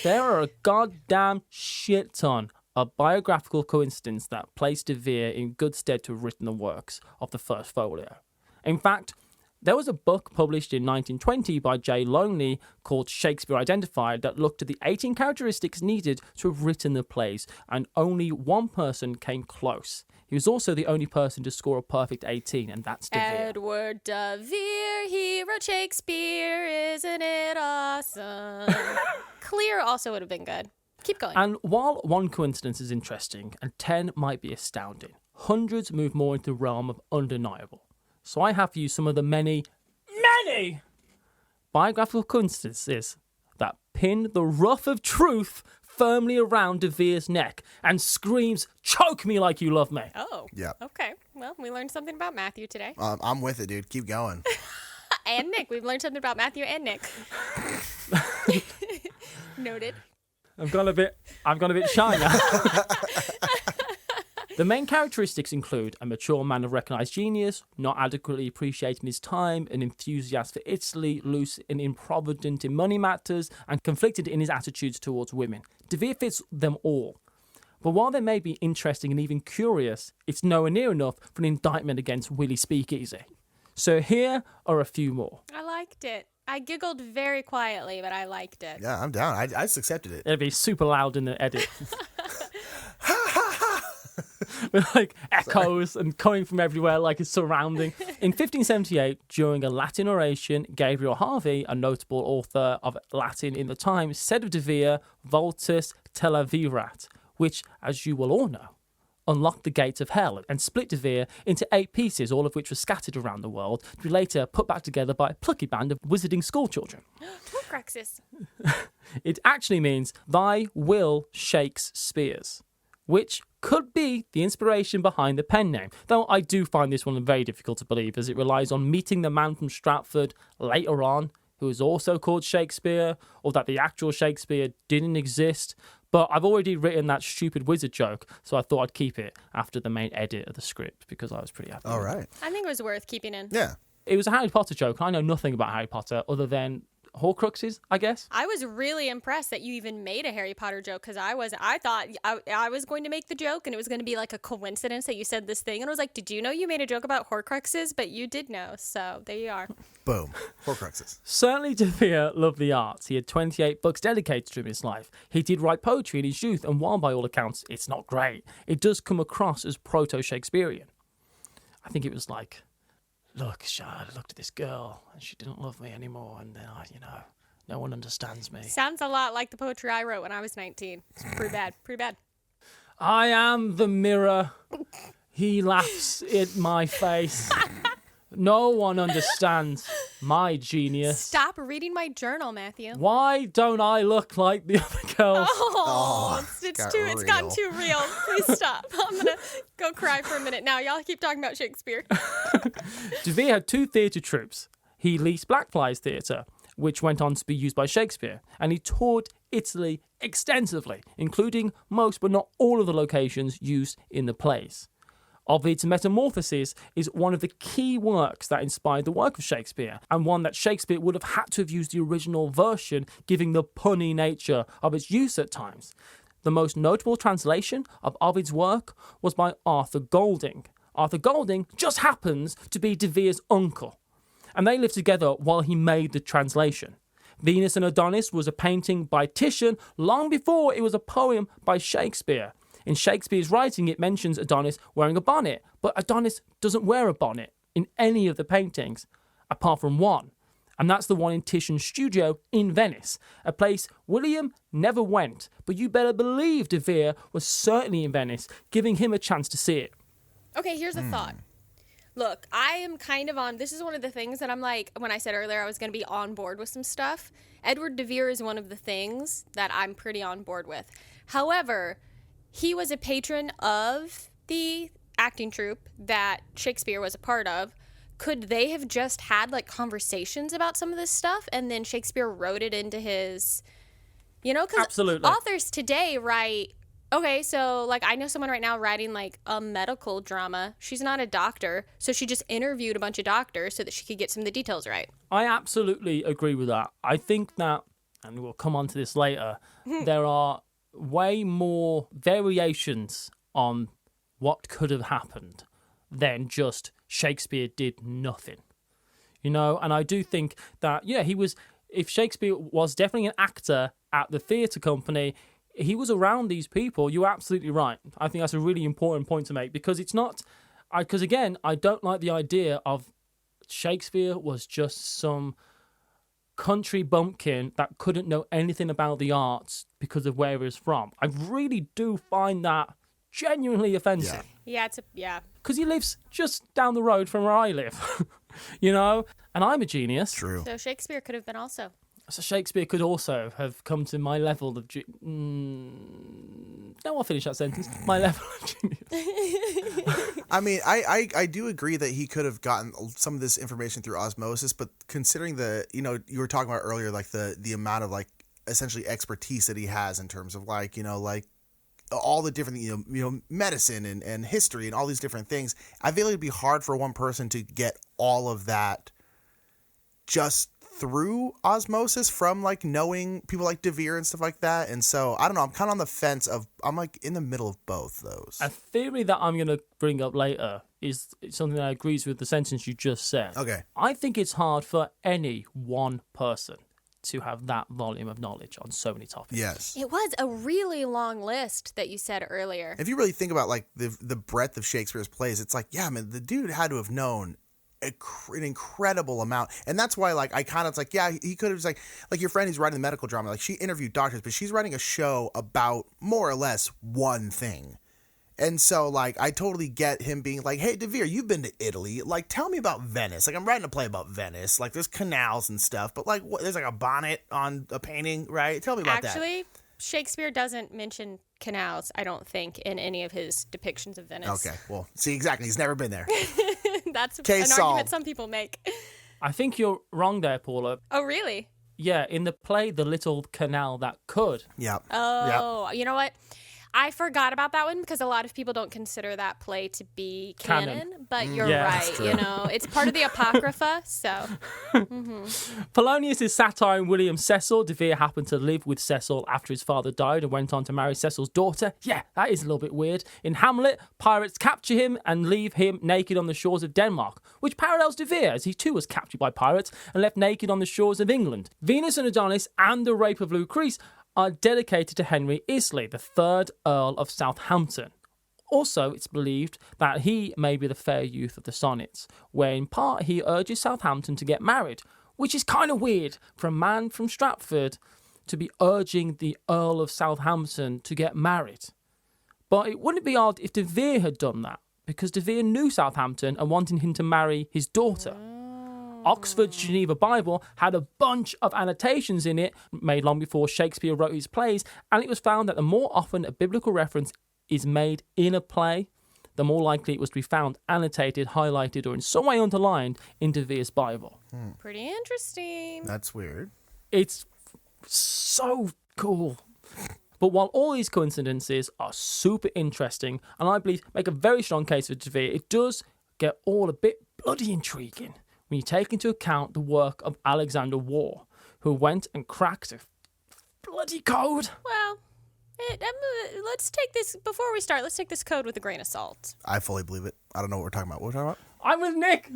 There are a goddamn shit ton of biographical coincidence that place De Vere in good stead to have written the works of the first folio. In fact, there was a book published in 1920 by J. Lonely called Shakespeare Identified that looked at the 18 characteristics needed to have written the plays, and only one person came close. He was also the only person to score a perfect 18, and that's De Vere. Edward de Vere, he wrote Shakespeare, isn't it awesome? Clear also would have been good. Keep going. And while one coincidence is interesting and 10 might be astounding, hundreds move more into the realm of undeniable. So I have for you some of the many biographical coincidences that pin the ruff of truth firmly around De Vere's neck and screams, "Choke me like you love me." Oh. Yeah. Okay. Well, we learned something about Matthew today. I'm with it, dude. Keep going. And Nick. We've learned something about Matthew and Nick. Noted. I've gone a bit shy now. The main characteristics include a mature man of recognised genius, not adequately appreciating his time, an enthusiast for Italy, loose and improvident in money matters, and conflicted in his attitudes towards women. De Vere fits them all. But while they may be interesting and even curious, it's nowhere near enough for an indictment against Willie Speakeasy. So here are a few more. I liked it. I giggled very quietly, but I liked it. Yeah, I'm down. I just accepted it. It'll be super loud in the edit. with like echoes and coming from everywhere, like it's surrounding. In 1578, during a Latin oration, Gabriel Harvey, a notable author of Latin in the time, said of De Vere, "Vultus televirat," which, as you will all know, unlocked the gates of hell and split De Vere into 8 pieces, all of which were scattered around the world, to be later put back together by a plucky band of wizarding schoolchildren. Horcruxes. It actually means, "Thy will shakes spears," which could be the inspiration behind the pen name, though I do find this one very difficult to believe, as it relies on meeting the man from Stratford later on, who is also called Shakespeare, or that the actual Shakespeare didn't exist. But I've already written that stupid wizard joke, so I thought I'd keep it after the main edit of the script, because I was pretty happy. All right. I think it was worth keeping in. Yeah. It was a Harry Potter joke. I know nothing about Harry Potter other than Horcruxes, I guess. I was really impressed that you even made a Harry Potter joke, because I thought I was going to make the joke and it was going to be like a coincidence that you said this thing, and I was like, did you know you made a joke about Horcruxes? But you did know, so there you are. Boom. Horcruxes. Certainly De Vere loved the arts. He had 28 books dedicated to him in his life. He did write poetry in his youth, and while by all accounts it's not great, it does come across as proto-Shakespearean. I think it was like, look, I looked at this girl and she didn't love me anymore, and then no one understands me. Sounds a lot like the poetry I wrote when I was 19. It's pretty bad. I am the mirror. He laughs in my face. No one understands my genius. Stop reading my journal, Matthew. Why don't I look like the other girls? It's gotten too real. Please stop. I'm gonna go cry for a minute now. Y'all keep talking about Shakespeare. De Vere had 2 theatre troupes. He leased Blackfriars Theatre, which went on to be used by Shakespeare, and he toured Italy extensively, including most but not all of the locations used in the plays. Ovid's Metamorphoses is one of the key works that inspired the work of Shakespeare, and one that Shakespeare would have had to have used the original version, given the punny nature of its use at times. The most notable translation of Ovid's work was by Arthur Golding. Arthur Golding just happens to be De Vere's uncle, and they lived together while he made the translation. Venus and Adonis was a painting by Titian long before it was a poem by Shakespeare. In Shakespeare's writing, it mentions Adonis wearing a bonnet, but Adonis doesn't wear a bonnet in any of the paintings, apart from one. And that's the one in Titian's studio in Venice, a place William never went, but you better believe De Vere was certainly in Venice, giving him a chance to see it. Okay, here's a thought. Look, I am kind of on, this is one of the things that I'm like, when I said earlier I was going to be on board with some stuff, Edward de Vere is one of the things that I'm pretty on board with. However, he was a patron of the acting troupe that Shakespeare was a part of. Could they have just had like conversations about some of this stuff and then Shakespeare wrote it into his, because Absolutely. Authors today write, okay, so like I know someone right now writing like a medical drama. She's not a doctor, so she just interviewed a bunch of doctors so that she could get some of the details right. I absolutely agree with that. I think that, and we'll come on to this later, there are way more variations on what could have happened than just Shakespeare did nothing. And I do think that, if Shakespeare was definitely an actor at the theatre company, he was around these people. You're absolutely right. I think that's a really important point to make, because it's not, because again, I don't like the idea of Shakespeare was just some country bumpkin that couldn't know anything about the arts because of where he was from. I really do find that genuinely offensive. Yeah. Because he lives just down the road from where I live, and I'm a genius. True. So Shakespeare could have been also. So Shakespeare could also have come to my level of No, I'll finish that sentence. My level of genius. I mean, I do agree that he could have gotten some of this information through osmosis, but considering you were talking about earlier, like the amount of like essentially expertise that he has in terms of like, like all the different, medicine and history and all these different things, I feel it'd be hard for one person to get all of that just through osmosis from like knowing people like De Vere and stuff like that. And so I don't know, I'm kind of on the fence I'm like in the middle of both those. A theory that I'm going to bring up later is something that agrees with the sentence you just said. Okay. I think it's hard for any one person to have that volume of knowledge on so many topics. Yes. It was a really long list that you said earlier. If you really think about like the breadth of Shakespeare's plays, it's like, yeah, man, the dude had to have known an incredible amount. And that's why, like, I kind of, it's like, yeah, he could have just, like your friend who's writing the medical drama, like, she interviewed doctors, but she's writing a show about more or less one thing. And so, like, I totally get him being like, hey, DeVere, you've been to Italy. Like, tell me about Venice. Like, I'm writing a play about Venice. Like, there's canals and stuff, but, like, what, there's, like, a bonnet on a painting, right? Tell me about that. Actually, Shakespeare doesn't mention canals, I don't think, in any of his depictions of Venice. Okay, well, see, exactly. He's never been there. That's Case an solved. argument some people make. I think you're wrong there, Paula. Oh, really? Yeah, in the play The Little Canal That Could. Yep. Oh, you know what? I forgot about that one because a lot of people don't consider that play to be canon. But you're Yeah. right. You know, it's part of the Apocrypha. So Polonius' satire in William Cecil. De Vere happened to live with Cecil after his father died and went on to marry Cecil's daughter. Yeah, that is a little bit weird. In Hamlet, pirates capture him and leave him naked on the shores of Denmark, which parallels De Vere, as he too was captured by pirates and left naked on the shores of England. Venus and Adonis and the Rape of Lucrece are dedicated to Henry Isley, the 3rd Earl of Southampton. Also, it's believed that he may be the fair youth of the sonnets, where in part he urges Southampton to get married, which is kind of weird for a man from Stratford to be urging the Earl of Southampton to get married. But it wouldn't be odd if De Vere had done that, because De Vere knew Southampton and wanted him to marry his daughter. Oxford's Geneva Bible had a bunch of annotations in it, made long before Shakespeare wrote his plays, and it was found that the more often a biblical reference is made in a play, the more likely it was to be found annotated, highlighted, or in some way underlined in De Vere's Bible. pretty interesting. That's weird. It's so cool. But while all these coincidences are super interesting, and I believe make a very strong case for De Vere, it does get all a bit bloody intriguing when you take into account the work of Alexander Waugh, who went and cracked a bloody code. Well, let's take this, before we start, let's take this code with a grain of salt. I fully believe it. I don't know what we're talking about. What are we talking I'm with Nick.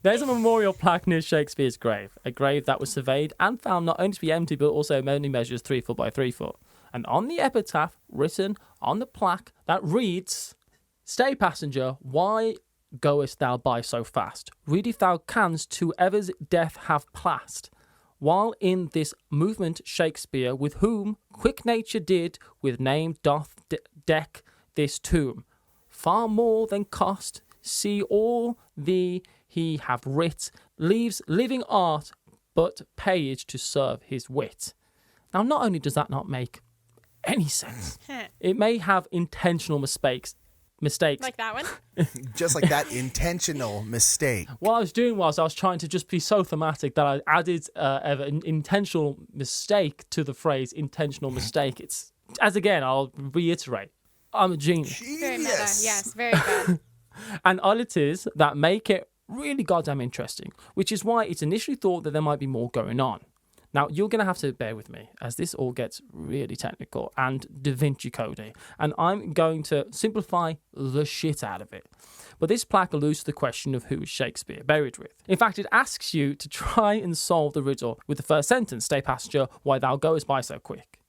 There's a memorial plaque near Shakespeare's grave, a grave that was surveyed and found not only to be empty but also only measures 3 foot by 3 foot. And on the epitaph, written on the plaque, that reads, "Stay, passenger, why goest thou by so fast? Read if thou canst to whoever's death have plast. While in this movement Shakespeare, with whom quick nature did, with name doth deck this tomb. Far more than cost, see all the he have writ, leaves living art, but page to serve his wit." Now, not only does that not make any sense, it may have intentional mistakes. Like that one? about? Just like that intentional mistake. What I was doing was I was trying to just be so thematic that I added an intentional mistake to the phrase intentional mistake. It's, as again, I'll reiterate, I'm a genius. Very meta. Yes. Yes, very good. And oddities that make it really goddamn interesting, which is why it's initially thought that there might be more going on. Now, you're going to have to bear with me as this all gets really technical and Da Vinci Code, and I'm going to simplify the shit out of it. But this plaque alludes to the question of who is Shakespeare buried with. In fact, it asks you to try and solve the riddle with the first sentence, "Stay, passenger, why thou goest by so quick."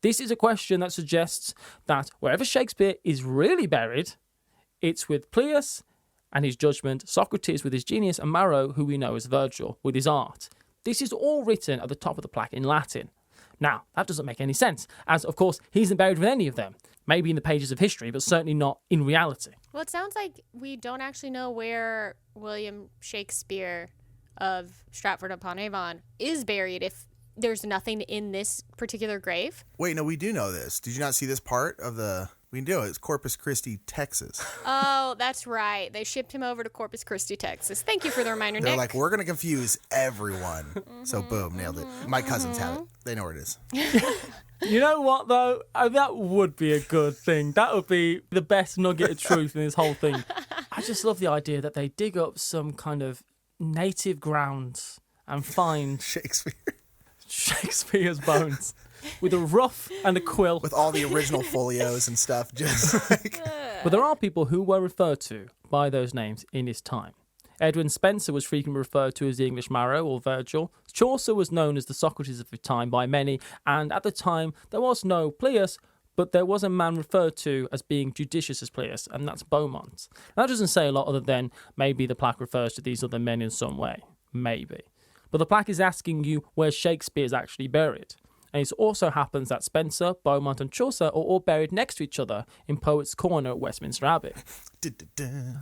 This is a question that suggests that wherever Shakespeare is really buried, it's with Plius and his judgment, Socrates with his genius, and Maro, who we know as Virgil, with his art. This is all written at the top of the plaque in Latin. Now, that doesn't make any sense, as, of course, he isn't buried with any of them. Maybe in the pages of history, but certainly not in reality. Well, it sounds like we don't actually know where William Shakespeare of Stratford-upon-Avon is buried if there's nothing in this particular grave. Wait, no, we do know this. Did you not see this part of the... We do. It's Corpus Christi, Texas. Oh, that's right. They shipped him over to Corpus Christi, Texas. Thank you for the reminder, They're Nick. like, we're going to confuse everyone. So, boom, nailed it. My cousins have it. They know where it is. You know what, though? That would be a good thing. That would be the best nugget of truth in this whole thing. I just love the idea that they dig up some kind of native grounds and find Shakespeare's bones with a ruff and a quill. With all the original folios and stuff. Just like... But there are people who were referred to by those names in his time. Edwin Spenser was frequently referred to as the English Marrow or Virgil. Chaucer was known as the Socrates of his time by many, and at the time there was no Pleus, but there was a man referred to as being judicious as Pleus, and that's Beaumont. That doesn't say a lot other than maybe the plaque refers to these other men in some way. Maybe. But the plaque is asking you where Shakespeare is actually buried. And it also happens that Spenser, Beaumont and Chaucer are all buried next to each other in Poets' Corner at Westminster Abbey.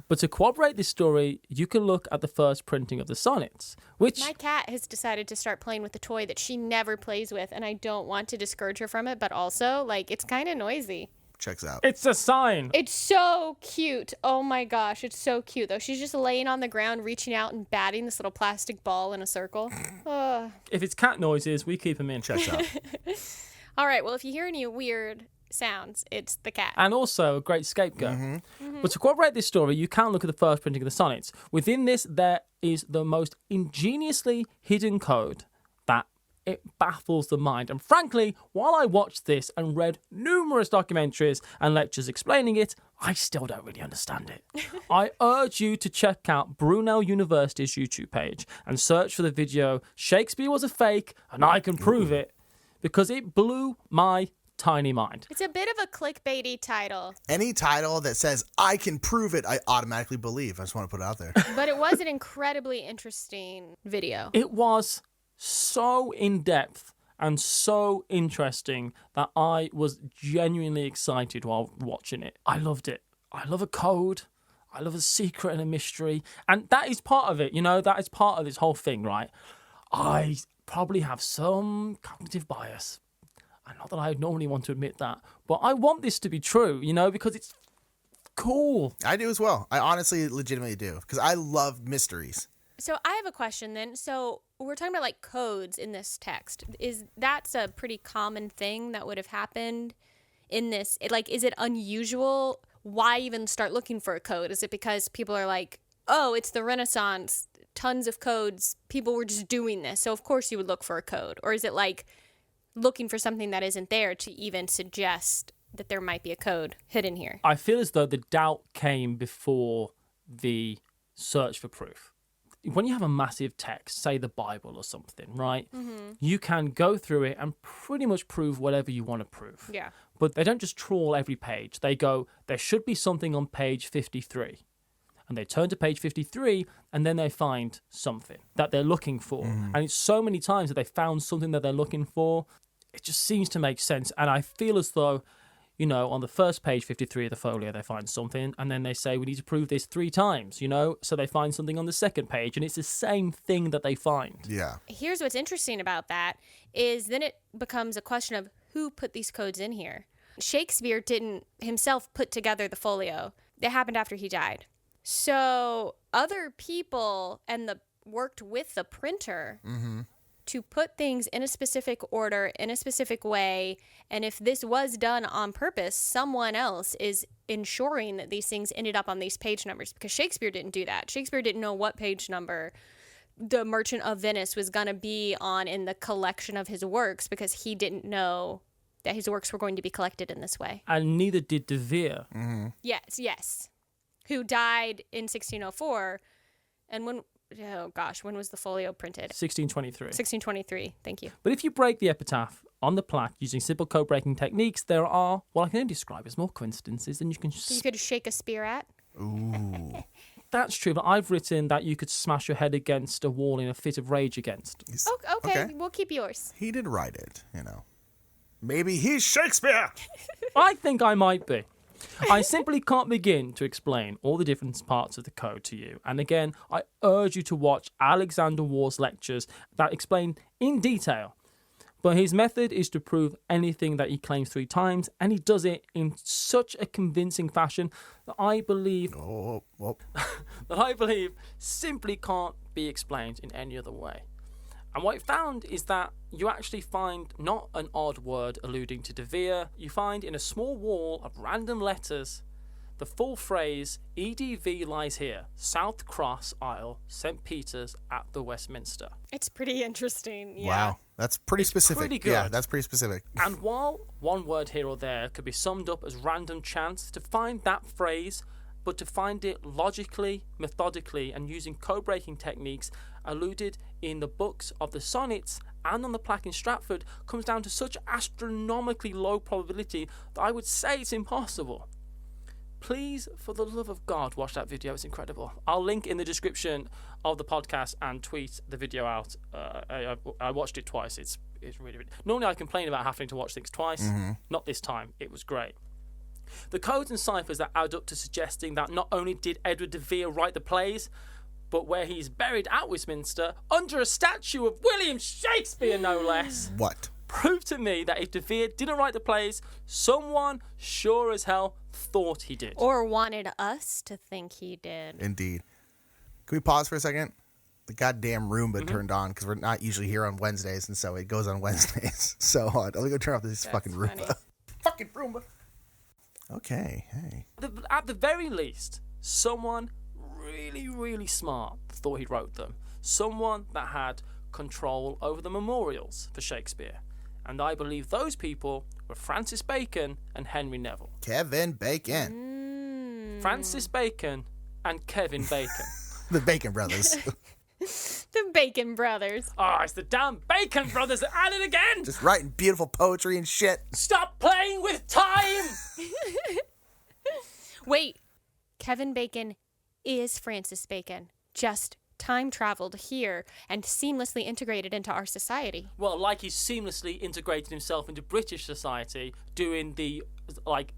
But to corroborate this story, you can look at the first printing of the sonnets, which... My cat has decided to start playing with a toy that she never plays with, and I don't want to discourage her from it, but also, it's kind of noisy. Checks out. It's a sign. It's so cute. Oh my gosh, it's so cute, though. She's just laying on the ground, reaching out and batting this little plastic ball in a circle. If it's cat noises, we keep them in. Checks out. All right, well, if you hear any weird sounds, it's the cat. And also a great scapegoat. But to corroborate this story, you can look at the first printing of the sonnets. Within this, there is the most ingeniously hidden code that it baffles the mind. And frankly, while I watched this and read numerous documentaries and lectures explaining it, I still don't really understand it. I urge you to check out Brunel University's YouTube page and search for the video "Shakespeare was a fake and I can prove it," because it blew my tiny mind. It's a bit of a clickbaity title. Any title that says, I can prove it, I automatically believe. I just want to put it out there. But it was an incredibly interesting video. It was so in-depth and so interesting that I was genuinely excited while watching it. I loved it. I love a code. I love a secret and a mystery. And that is part of it, that is part of this whole thing, right? I probably have some cognitive bias. And not that I normally want to admit that, but I want this to be true, because it's cool. I do as well. I honestly, legitimately do, because I love mysteries. So I have a question then. So we're talking about codes in this text. That's a pretty common thing that would have happened in this? Is it unusual? Why even start looking for a code? Is it because people are like, oh, it's the Renaissance, tons of codes, people were just doing this, so of course you would look for a code? Or is it looking for something that isn't there to even suggest that there might be a code hidden here? I feel as though the doubt came before the search for proof. When you have a massive text, say the Bible or something, right? You can go through it and pretty much prove whatever you want to prove. Yeah. But they don't just trawl every page. They go, there should be something on page 53. And they turn to page 53 and then they find something that they're looking for. And it's so many times that they found something that they're looking for. It just seems to make sense. And I feel as though, on the first page 53 of the folio, they find something, and then they say, we need to prove this 3 times, so they find something on the second page, and it's the same thing that they find. Yeah. Here's what's interesting about that is then it becomes a question of who put these codes in here. Shakespeare didn't himself put together the folio. It happened after he died. So other people worked with the printer to put things in a specific order, in a specific way. And if this was done on purpose, someone else is ensuring that these things ended up on these page numbers, because Shakespeare didn't do that. Shakespeare didn't know what page number the Merchant of Venice was going to be on in the collection of his works, because he didn't know that his works were going to be collected in this way. And neither did De Vere. Yes. Who died in 1604. And when was the folio printed? 1623. 1623, thank you. But if you break the epitaph on the plaque using simple code-breaking techniques, there are, I can only describe as more coincidences than you can... So you could shake a spear at? Ooh. That's true, but I've written that you could smash your head against a wall in a fit of rage against. Okay, we'll keep yours. He did write it, Maybe he's Shakespeare! I think I might be. I simply can't begin to explain all the different parts of the code to you. And again, I urge you to watch Alexander Waugh's lectures that explain in detail. But his method is to prove anything that he claims 3 times, and he does it in such a convincing fashion that I believe that I believe simply can't be explained in any other way. And what I found is that you actually find not an odd word alluding to De Vere, you find in a small wall of random letters the full phrase, EDV lies here, South Cross Aisle, St. Peter's at the Westminster. It's pretty interesting, yeah. Wow, that's pretty specific. Pretty good. Yeah, that's pretty specific. And while one word here or there could be summed up as random chance, to find that phrase but to find it logically, methodically, and using code-breaking techniques alluded in the books of the sonnets and on the plaque in Stratford comes down to such astronomically low probability that I would say it's impossible. Please, for the love of God, watch that video. It's incredible. I'll link in the description of the podcast and tweet the video out. I watched it twice. It's really, really... Normally I complain about having to watch things twice. Not this time. It was great. The codes and ciphers that add up to suggesting that not only did Edward de Vere write the plays, but where he's buried at Westminster under a statue of William Shakespeare, no less. What? Prove to me that if de Vere didn't write the plays, someone sure as hell thought he did. Or wanted us to think he did. Indeed. Can we pause for a second? The goddamn Roomba turned on because we're not usually here on Wednesdays, and so it goes on Wednesdays. So I'm going to turn off this fucking Roomba. funny. Fucking Roomba. Okay, hey. At the very least, someone really, really smart thought he wrote them. Someone that had control over the memorials for Shakespeare. And I believe those people were Francis Bacon and Henry Neville. Kevin Bacon. Francis Bacon and Kevin Bacon. The Bacon brothers. The Bacon brothers. Oh, it's the damn Bacon brothers at it again! Just writing beautiful poetry and shit. Stop playing with time! Wait, Kevin Bacon is Francis Bacon. Just time traveled here and seamlessly integrated into our society. Well, like he's seamlessly integrated himself into British society, doing the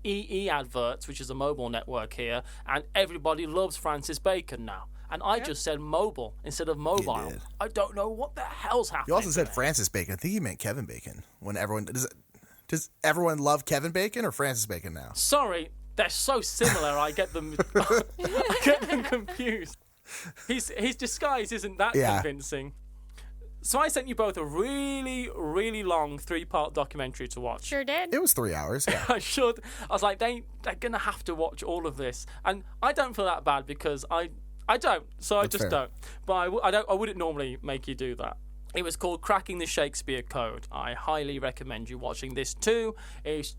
EE adverts, which is a mobile network here, and everybody loves Francis Bacon now. And I just said mobile instead of mobile. You did. I don't know what the hell's happening. You also said there. Francis Bacon. I think you meant Kevin Bacon. When everyone does everyone love Kevin Bacon or Francis Bacon now? Sorry, they're so similar. I get them. I get them confused. His disguise isn't that convincing. So I sent you both a really, really long 3-part documentary to watch. Sure did. It was 3 hours. Yeah. I should. I was like, they're gonna have to watch all of this, and I don't feel that bad because I don't. So I That's just fair. don't. But I wouldn't normally make you do that. It was called Cracking the Shakespeare Code. I highly recommend you watching this too. It's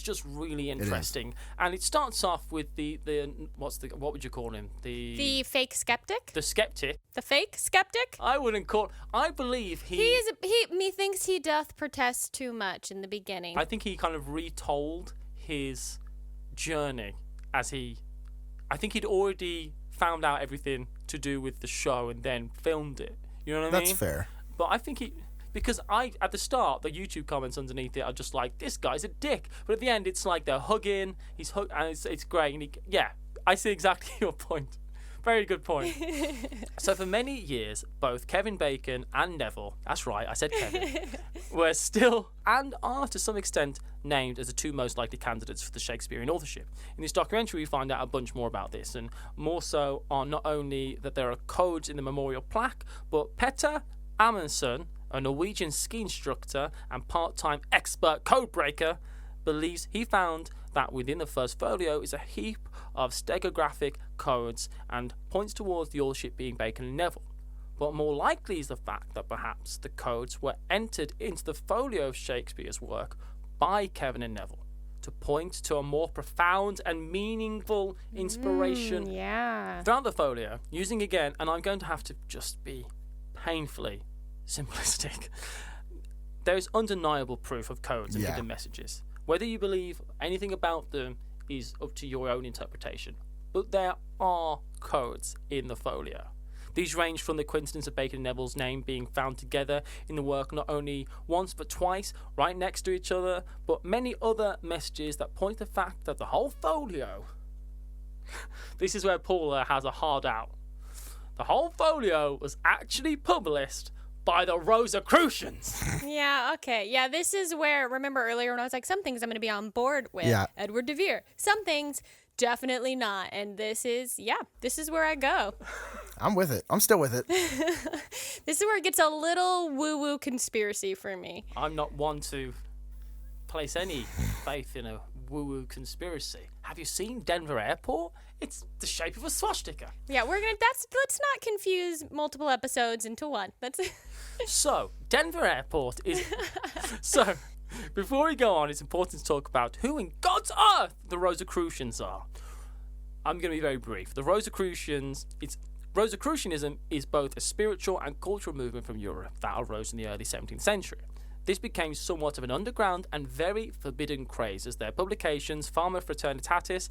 just really interesting, and it starts off with the what would you call him? The fake skeptic? The skeptic. The fake skeptic? I wouldn't call. I believe he. Methinks he doth protest too much in the beginning. I think he kind of retold his journey as he. I think he'd already found out everything to do with the show and then filmed it. You know what I mean? That's fair. But I think because at the start, the YouTube comments underneath it are just like, this guy's a dick. But at the end, it's like they're hugging, and it's great. And I see exactly your point. Very good point. So for many years, both Kevin Bacon and Neville, that's right, I said Kevin, were still and are to some extent named as the 2 most likely candidates for the Shakespearean authorship. In this documentary, we find out a bunch more about this, and more so on not only that there are codes in the memorial plaque, but Petter Amundsen, a Norwegian ski instructor and part-time expert codebreaker, believes he found that within the first folio is a heap of stegographic codes and points towards the authorship being Bacon and Neville. But more likely is the fact that perhaps the codes were entered into the folio of Shakespeare's work by Kevin and Neville to point to a more profound and meaningful inspiration Yeah. throughout the folio, using again, and I'm going to have to just be painfully simplistic, there is undeniable proof of codes and hidden messages. Whether you believe anything about them is up to your own interpretation. But there are codes in the folio. These range from the coincidence of Bacon and Neville's name being found together in the work not only once but twice, right next to each other, but many other messages that point to the fact that the whole folio... This is where Paula has a hard out. The whole folio was actually published by the Rosicrucians. Yeah, okay. Yeah, this is where, remember earlier when I was like, some things I'm going to be on board with Edward de Vere. Some things, definitely not. And this is where I go. I'm with it. I'm still with it. This is where it gets a little woo-woo conspiracy for me. I'm not one to place any faith in a woo-woo conspiracy. Have you seen Denver Airport? It's the shape of a swastika. Yeah, let's not confuse multiple episodes into one. So, Denver Airport is... So, before we go on, it's important to talk about who in God's earth the Rosicrucians are. I'm going to be very brief. The Rosicrucians, Rosicrucianism is both a spiritual and cultural movement from Europe that arose in the early 17th century. This became somewhat of an underground and very forbidden craze as their publications, Fama Fraternitatis,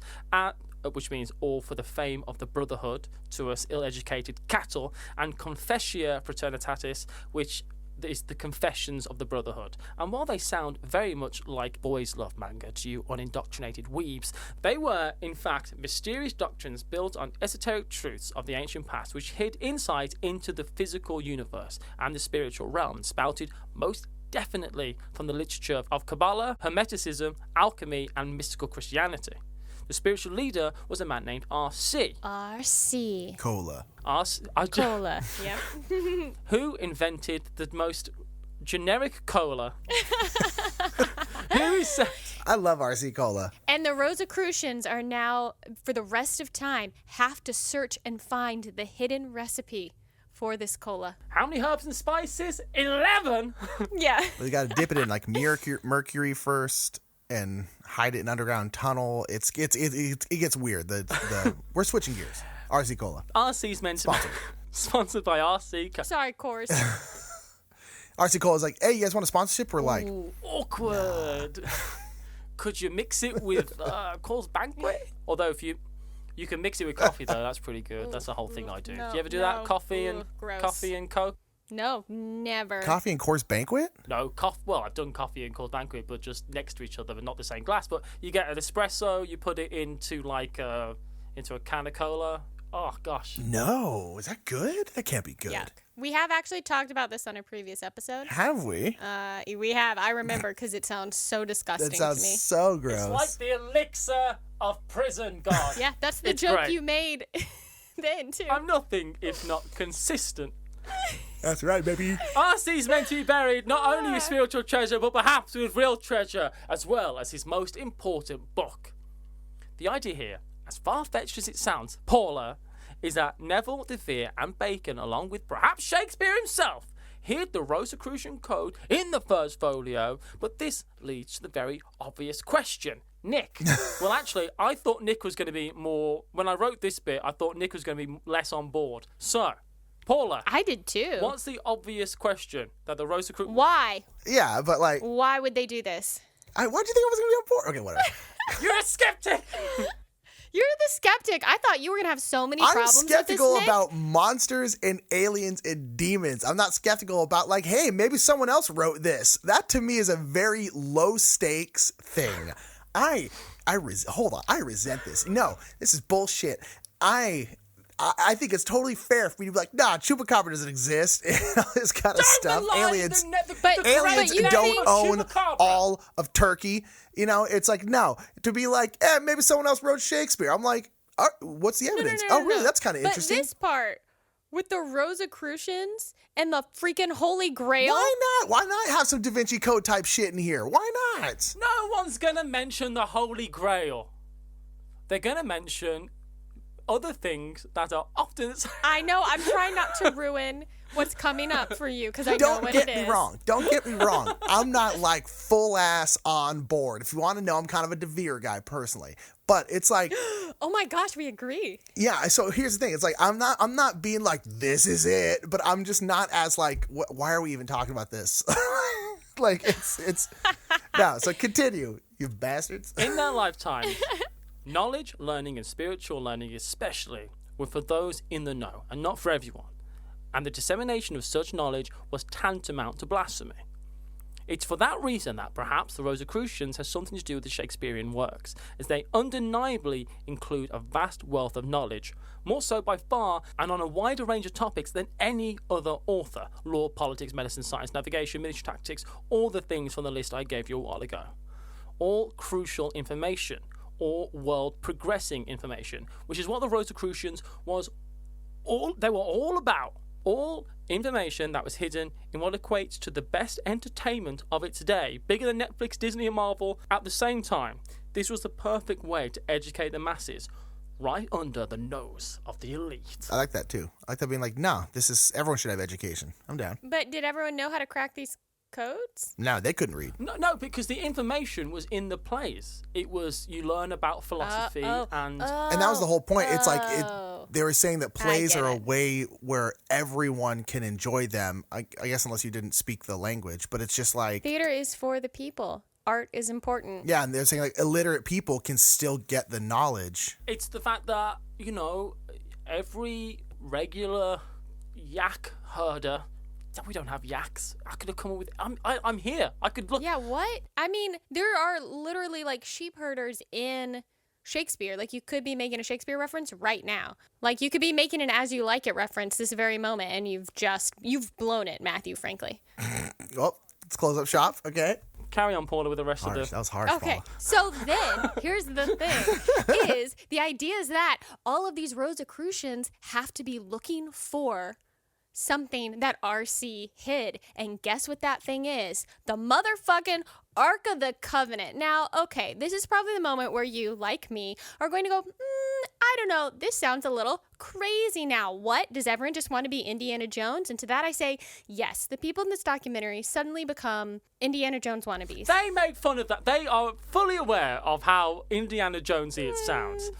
which means all for the fame of the brotherhood to us ill-educated cattle, and Confessia Fraternitatis, which is the confessions of the brotherhood. And while they sound very much like boys love manga to you unindoctrinated weebs, they were in fact mysterious doctrines built on esoteric truths of the ancient past, which hid insight into the physical universe and the spiritual realm, spouted most definitely from the literature of Kabbalah, Hermeticism, alchemy, and mystical Christianity. The spiritual leader was a man named R.C. R.C. Cola. Cola. Yep. Who invented the most generic cola. Who said... I love RC Cola. And the Rosicrucians are now, for the rest of time, have to search and find the hidden recipe for this cola. How many herbs and spices? 11! Yeah. Well, you got to dip it in like mercury first and hide it in an underground tunnel. It gets weird. We're switching gears. RC Cola. RC's meant to be sponsored by RC. Sorry, Course. RC Cola is like, hey, you guys want a sponsorship? We're like, Ooh, awkward. Nah. Could you mix it with Cole's Banquet? Although if you can mix it with coffee though, that's pretty good. That's the whole thing I do. No, do you ever do that? Coffee gross. and Coke? No, never. coffee and Coors Banquet? No, well, I've done coffee and Cole's Banquet, but just next to each other, but not the same glass. But you get an espresso, you put it into into a can of cola. Oh gosh. No, is that good? That can't be good. Yuck. We have actually talked about this on a previous episode. Have we? We have. I remember because it sounds so disgusting That sounds to me. so gross. It's like the elixir of prison, God. Yeah, that's the It's joke great. you made then too. I'm nothing if not consistent. That's right, baby. RC's meant to be buried not only with spiritual treasure, but perhaps with real treasure, as well as his most important book. The idea here, as far-fetched as it sounds, Paula, is that Neville, De Vere, and Bacon, along with perhaps Shakespeare himself, hid the Rosicrucian Code in the first folio, but this leads to the very obvious question. Nick. Well, actually, I thought Nick was going to be more... When I wrote this bit, I thought Nick was going to be less on board. So, Paula. I did too. What's the obvious question that the Rosicrucian... Why? Yeah, but like, Why would they do this? why'd you think I was going to be on board? Okay, whatever. You're a skeptic! You're the skeptic. I thought you were going to have so many I'm problems skeptical with this, Nick. about monsters and aliens and demons. I'm not skeptical about like, hey, maybe someone else wrote this. That to me is a very low stakes thing. Hold on. I resent this. No, this is bullshit. I think it's totally fair for me to be like, nah, Chupacabra doesn't exist and all this kind of stuff. Aliens But you don't think own Chupacabra. all of Turkey. You know, it's like, no. To be like, maybe someone else wrote Shakespeare. I'm like, what's the evidence? No, oh, really? no. That's kind of interesting. But this part with the Rosicrucians and the freaking Holy Grail. Why not? Why not have some Da Vinci Code type shit in here? Why not? No one's going to mention the Holy Grail. They're going to mention other things that are often... I know. I'm trying not to ruin what's coming up for you because I know Don't what get it me is. wrong. Don't get me wrong. I'm not like full ass on board. If you want to know, I'm kind of a De Vere guy personally. But it's like, Oh my gosh, we agree. yeah. So here's the thing. It's like I'm not being like this is it, but I'm just not as like why are we even talking about this? Like it's no. So continue, you bastards. In their lifetimes, knowledge, learning, and spiritual learning especially were for those in the know and not for everyone. And the dissemination of such knowledge was tantamount to blasphemy. It's for that reason that perhaps the Rosicrucians has something to do with the Shakespearean works, as they undeniably include a vast wealth of knowledge, more so by far and on a wider range of topics than any other author: law, politics, medicine, science, navigation, military tactics, all the things from the list I gave you a while ago. All crucial information, or world progressing information, which is what the Rosicrucians were all about. All information that was hidden in what equates to the best entertainment of its day, bigger than Netflix, Disney, and Marvel at the same time. This was the perfect way to educate the masses, right under the nose of the elite. I like that too. I like that being like, no, everyone should have education. I'm down. But did everyone know how to crack these codes? No, they couldn't read. No, because the information was in the plays. It was, you learn about philosophy and And that was the whole point. It's like they were saying that plays get are a it. way where everyone can enjoy them. I guess unless you didn't speak the language, but it's just like Theater is for the people. Art is important. yeah, and they're saying like illiterate people can still get the knowledge. it's the fact that, every regular yak herder, we don't have yaks. I could have come up with, I'm here. I could look. Yeah, what? I mean, there are literally like sheep herders in Shakespeare. Like, you could be making a Shakespeare reference right now. Like, you could be making an As You Like It reference this very moment, and you've blown it, Matthew, frankly. Oh, let's close up shop. Okay. Carry on, Paula, with the rest Harsh. of That was harsh. Okay, Paula. so then here's the thing: is the idea is that all of these Rosicrucians have to be looking for something that RC hid, and guess what that thing is? The motherfucking Ark of the Covenant. Now, okay, this is probably the moment where you, like me, are going to go, I don't know, this sounds a little crazy now. What? Does everyone just want to be Indiana Jones? And to that I say, yes, the people in this documentary suddenly become Indiana Jones wannabes. They make fun of that. They are fully aware of how Indiana Jonesy it sounds.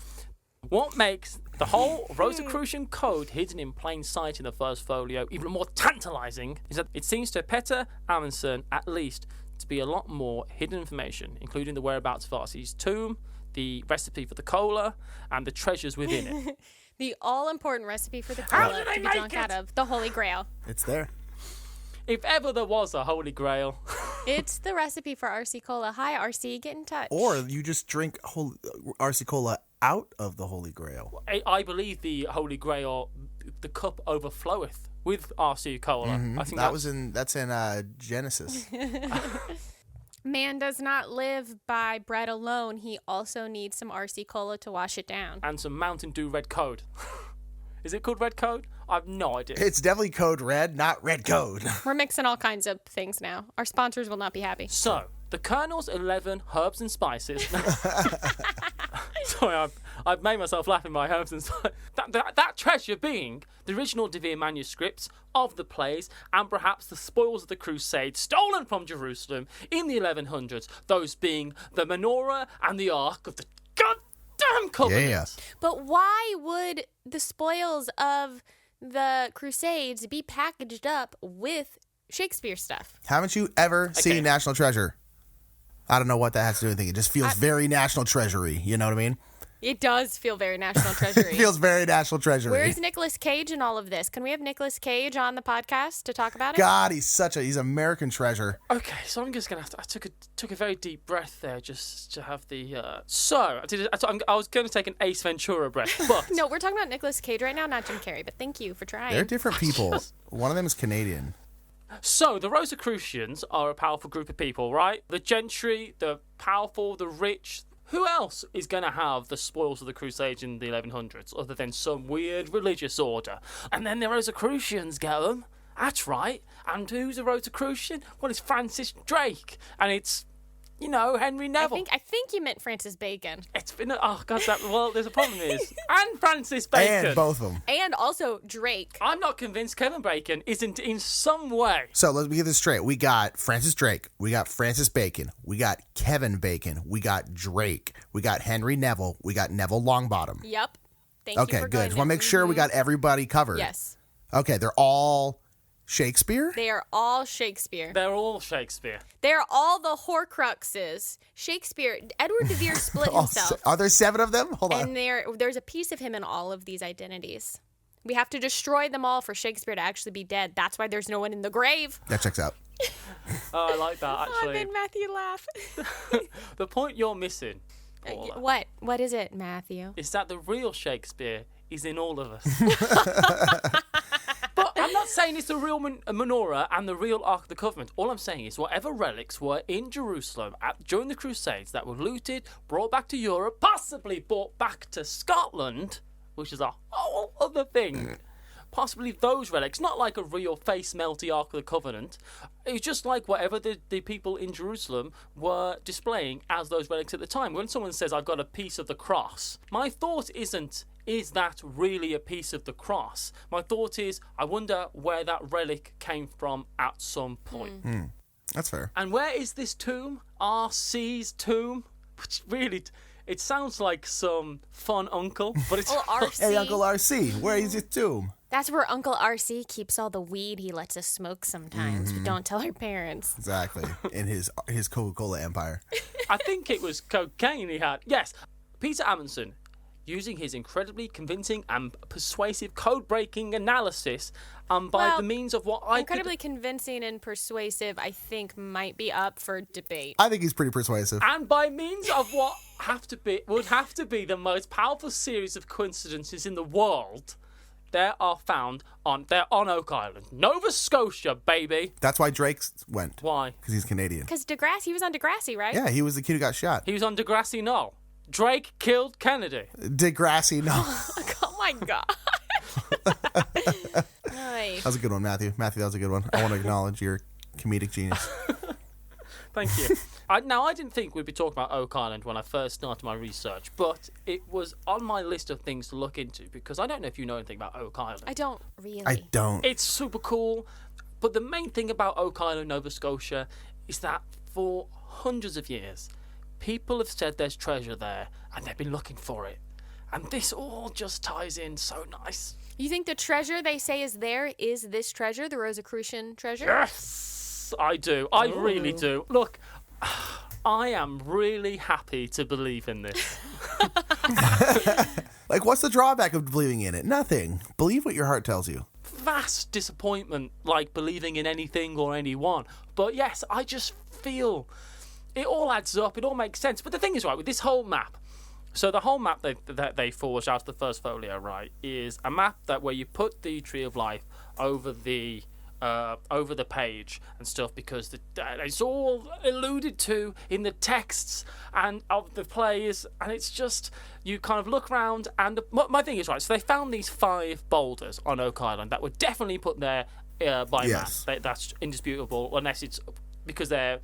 What makes the whole Rosicrucian code hidden in plain sight in the first folio even more tantalizing is that it seems to Peter Amundsen, at least, to be a lot more hidden information, including the whereabouts of Arcee's tomb, the recipe for the cola, and the treasures within it. The all-important recipe for the How cola do they to be make drunk it? out of, the Holy Grail. It's there. If ever there was a holy grail. It's the recipe for RC Cola. Hi, RC, get in touch. Or you just drink RC Cola out of the Holy Grail. I believe the holy grail, the cup overfloweth with RC cola. I think That's in Genesis. Man does not live by bread alone. He also needs some RC Cola to wash it down. and some Mountain Dew Red Code. Is it called Red Code? I have no idea. It's definitely Code Red, not Red Code. We're mixing all kinds of things now. Our sponsors will not be happy. So, the Colonel's 11 herbs and spices. Sorry, I've made myself laugh in my herbs and spices. That treasure being the original De Vere manuscripts of the plays and perhaps the spoils of the Crusade stolen from Jerusalem in the 1100s. Those being the menorah and the Ark of the goddamn Covenant. Yeah. But why would the spoils of the Crusades be packaged up with Shakespeare stuff? Haven't you ever seen National Treasure? I don't know what that has to do with anything. It just feels very National Treasury. You know what I mean? It does feel very National Treasury. It feels very National Treasury. Where's Nicolas Cage in all of this? Can we have Nicolas Cage on the podcast to talk about it? God, he's American treasure. Okay, so I'm just gonna have to. I took a very deep breath there just to have the. I was going to take an Ace Ventura breath, but No, we're talking about Nicolas Cage right now, not Jim Carrey. But thank you for trying. They're different people. One of them is Canadian. So, the Rosicrucians are a powerful group of people, right? The gentry, the powerful, the rich. Who else is going to have the spoils of the Crusades in the 1100s other than some weird religious order? And then the Rosicrucians get them. That's right. And who's a Rosicrucian? Well, it's Francis Drake. And it's, Henry Neville. I think you meant Francis Bacon. It's been there's a problem is and Francis Bacon And both of them. And also Drake. I'm not convinced Kevin Bacon isn't in some way. So let me get this straight. We got Francis Drake. We got Francis Bacon. We got Kevin Bacon. We got Drake. We got Henry Neville. We got Neville Longbottom. Yep. Thank you Okay, for good. going Just want to there. make sure we got everybody covered. Yes. Okay, they're all Shakespeare? They are all Shakespeare. They're all Shakespeare. They're all the Horcruxes. Shakespeare. Edward de Vere split himself. Are there 7 of them? Hold on. And there's a piece of him in all of these identities. We have to destroy them all for Shakespeare to actually be dead. That's why there's no one in the grave. That checks out. Oh, I like that, Oh, I actually. made Matthew laugh. The point you're missing, Paula, What? What is it, Matthew? is that the real Shakespeare is in all of us. But I'm not saying it's the real menorah and the real Ark of the Covenant. All I'm saying is whatever relics were in Jerusalem during the Crusades that were looted, brought back to Europe, possibly brought back to Scotland, which is a whole other thing. Possibly those relics, not like a real face-melty Ark of the Covenant. It was just like whatever the people in Jerusalem were displaying as those relics at the time. When someone says, I've got a piece of the cross, my thought isn't, is that really a piece of the cross? My thought is, I wonder where that relic came from at some point. That's fair. And where is this tomb? RC's tomb? Which really, it sounds like some fun uncle, but it's... Oh, RC. Hey, Uncle RC, where is his tomb? That's where Uncle RC keeps all the weed he lets us smoke sometimes. But don't tell our parents. Exactly. In his Coca-Cola empire. I think it was cocaine he had. Yes, Peter Amundsen, using his incredibly convincing and persuasive code-breaking analysis, by the means of what Incredibly convincing and persuasive, I think, might be up for debate. I think he's pretty persuasive. And by means of what would have to be the most powerful series of coincidences in the world, they are found on Oak Island, Nova Scotia, baby. That's why Drake went. Why? Because he's Canadian. Because Degrassi, he was on Degrassi, right? Yeah, he was the kid who got shot. He was on Degrassi Knoll. Drake killed Kennedy. Degrassi, no. Oh my God. Nice. That was a good one, Matthew. Matthew, that was a good one. I want to acknowledge your comedic genius. Thank you. I didn't think we'd be talking about Oak Island when I first started my research, but it was on my list of things to look into because I don't know if you know anything about Oak Island. I don't really. I don't. It's super cool, but the main thing about Oak Island, Nova Scotia, is that for hundreds of years, people have said there's treasure there, and they've been looking for it. And this all just ties in so nice. You think the treasure they say is there is this treasure, the Rosicrucian treasure? Yes, I do. I really do. Look, I am really happy to believe in this. Like, what's the drawback of believing in it? Nothing. Believe what your heart tells you. Vast disappointment, like believing in anything or anyone. But yes, I just feel it all adds up. It all makes sense. But the thing is, right, with this whole map, so the whole map that they forged out of the first folio, right, is a map where you put the Tree of Life over the page and stuff because it's all alluded to in the texts and of the plays, and it's just you kind of look around and my thing is, right, so they found these 5 boulders on Oak Island that were definitely put there by Yes. map. That's indisputable, unless it's because they're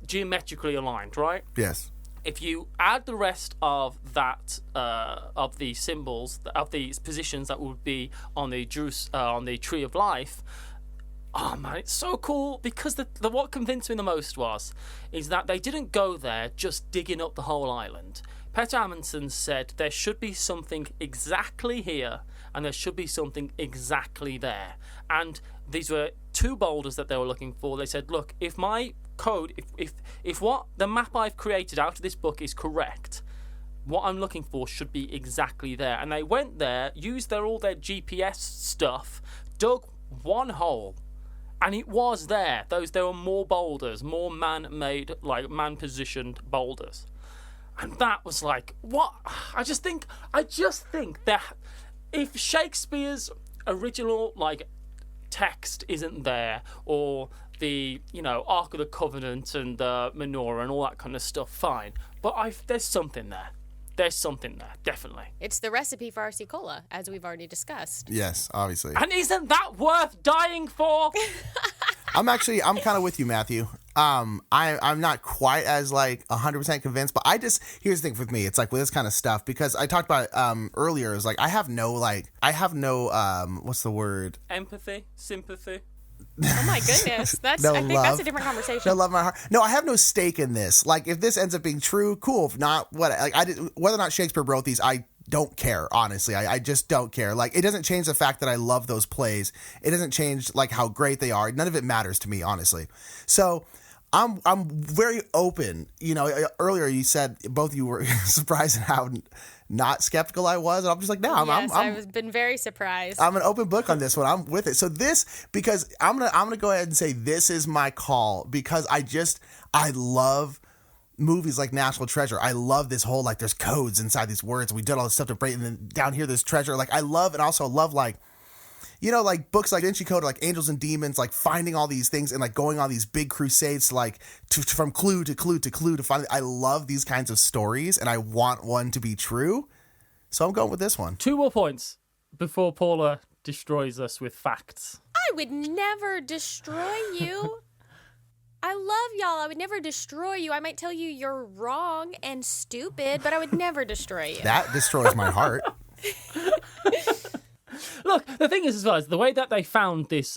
geometrically aligned, right? Yes. If you add the rest of that, of the symbols, of these positions that would be on the Tree of Life, oh man, it's so cool because the what convinced me the most is that they didn't go there just digging up the whole island. Peter Amundsen said there should be something exactly here and there should be something exactly there. And these were 2 boulders that they were looking for. They said, look, if my code, if what the map I've created out of this book is correct, what I'm looking for should be exactly there. And they went there, used all their GPS stuff, dug one hole, and it was there. There were more boulders, more man-made, like man-positioned boulders. And that was like, what? I just think that if Shakespeare's original, like, text isn't there, or the, Ark of the Covenant and the menorah and all that kind of stuff, fine. But there's something there. There's something there, definitely. It's the recipe for RC Cola, as we've already discussed. Yes, obviously. And isn't that worth dying for? I'm kind of with you, Matthew. I'm not quite as like 100% convinced, but here's the thing with me. It's like with this kind of stuff, because I talked about it earlier. It's like I have no what's the word? Empathy, sympathy. Oh my goodness, I think that's a different conversation. No love in my heart. No, I have no stake in this. Like, if this ends up being true, cool. If not, whether or not Shakespeare wrote these, I don't care. Honestly, I just don't care. Like, it doesn't change the fact that I love those plays. It doesn't change like how great they are. None of it matters to me, honestly. So I'm very open. Earlier you said both of you were surprised at how not skeptical I was, and I'm just like, no, I've been very surprised. I'm an open book on this one. I'm with it. So because I'm gonna go ahead and say this is my call, because I love movies like National Treasure. I love this whole, like, there's codes inside these words. We did all this stuff to break, and then down here there's treasure. Like, I love, and also love, like, like books like Da Vinci Code, or like Angels and Demons, like finding all these things and like going on these big crusades from clue to clue to clue to find. I love these kinds of stories, and I want one to be true. So I'm going with this one. 2 more points before Paula destroys us with facts. I would never destroy you. I love y'all. I would never destroy you. I might tell you you're wrong and stupid, but I would never destroy you. That destroys my heart. Look, the thing is as well, is the way that they found this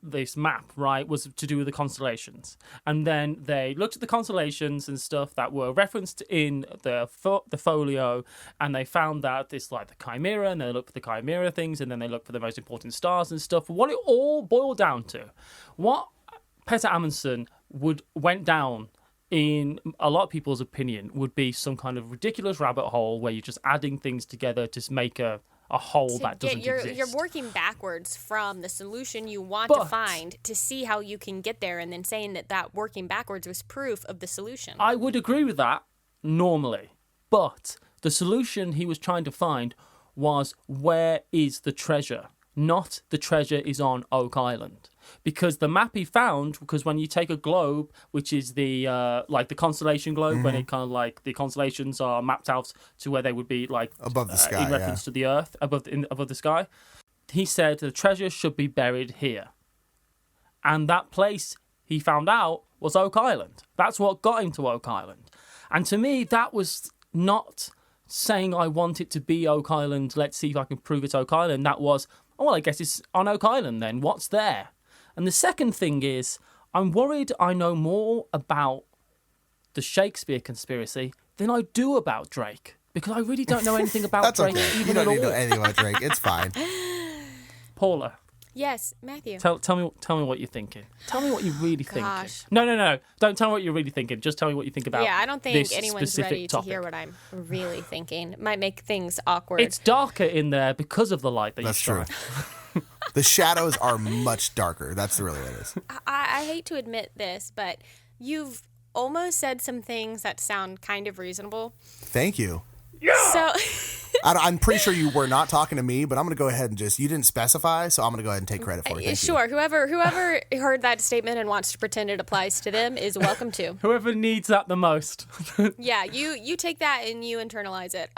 this map, right, was to do with the constellations. And then they looked at the constellations and stuff that were referenced in the folio, and they found that this, like, the Chimera, and they looked for the Chimera things, and then they looked for the most important stars and stuff. What it all boiled down to, what Peter Amundsen went down, in a lot of people's opinion, would be some kind of ridiculous rabbit hole where you're just adding things together to make a hole that doesn't exist. You're working backwards from the solution you want to find to see how you can get there, and then saying that working backwards was proof of the solution. I would agree with that normally, but the solution he was trying to find was, where is the treasure? Not the treasure is on Oak Island. Because the map he found, because when you take a globe, which is the like the constellation globe, when it kind of like the constellations are mapped out to where they would be, like above the sky, in reference to the Earth, above the sky, he said the treasure should be buried here, and that place he found out was Oak Island. That's what got him to Oak Island, and to me that was not saying I want it to be Oak Island. Let's see if I can prove it's Oak Island. That was, oh, well, I guess it's on Oak Island then. What's there? And the second thing is, I'm worried I know more about the Shakespeare conspiracy than I do about Drake, because I really don't know anything about That's Drake okay. even You don't at need to know all. anything about Drake. It's fine. Paula, Yes, Matthew. tell me what you're thinking. Tell me what you're really thinking. Gosh. No. Don't tell me what you're really thinking. Just tell me what you think about Yeah, I don't think this anyone's specific ready topic. to hear what I'm really thinking. It might make things awkward. It's darker in there because of the light that That's you true. shine. The shadows are much darker. That's really what it is. I hate to admit this, but you've almost said some things that sound kind of reasonable. Thank you. So I'm pretty sure you were not talking to me, but I'm going to go ahead and you didn't specify, so I'm going to go ahead and take credit for it. Thank sure, whoever heard that statement and wants to pretend it applies to them is welcome to. Whoever needs that the most. Yeah, you take that and you internalize it.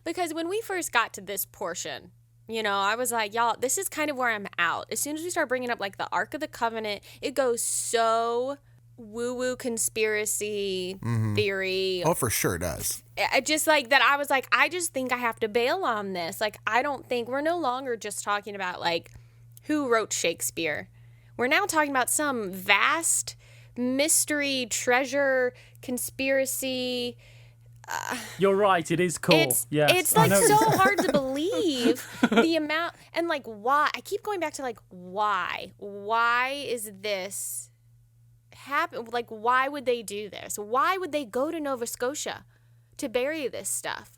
Because when we first got to this portion, you know, I was like, y'all, this is kind of where I'm out. As soon as we start bringing up like the Ark of the Covenant, it goes so woo-woo conspiracy theory. Oh, for sure it does. I just like that. I was like, I just think I have to bail on this. Like, I don't think we're no longer just talking about like who wrote Shakespeare. We're now talking about some vast mystery, treasure, conspiracy. You're right, it is cool. It's like so hard to believe the amount, and like why. I keep going back to like why. Why is this happen? Like, why would they do this? Why would they go to Nova Scotia to bury this stuff?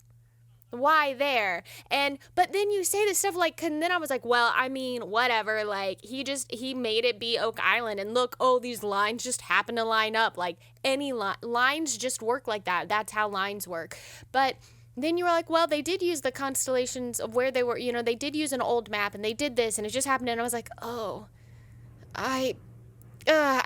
Why there? But then you say this stuff like, and then I was like, well, I mean, whatever. Like, he made it be Oak Island, and look, oh, these lines just happen to line up. Like, any lines just work like that. That's how lines work. But then you were like, well, they did use the constellations of where they were. You know, they did use an old map, and they did this, and it just happened. And I was like, oh, I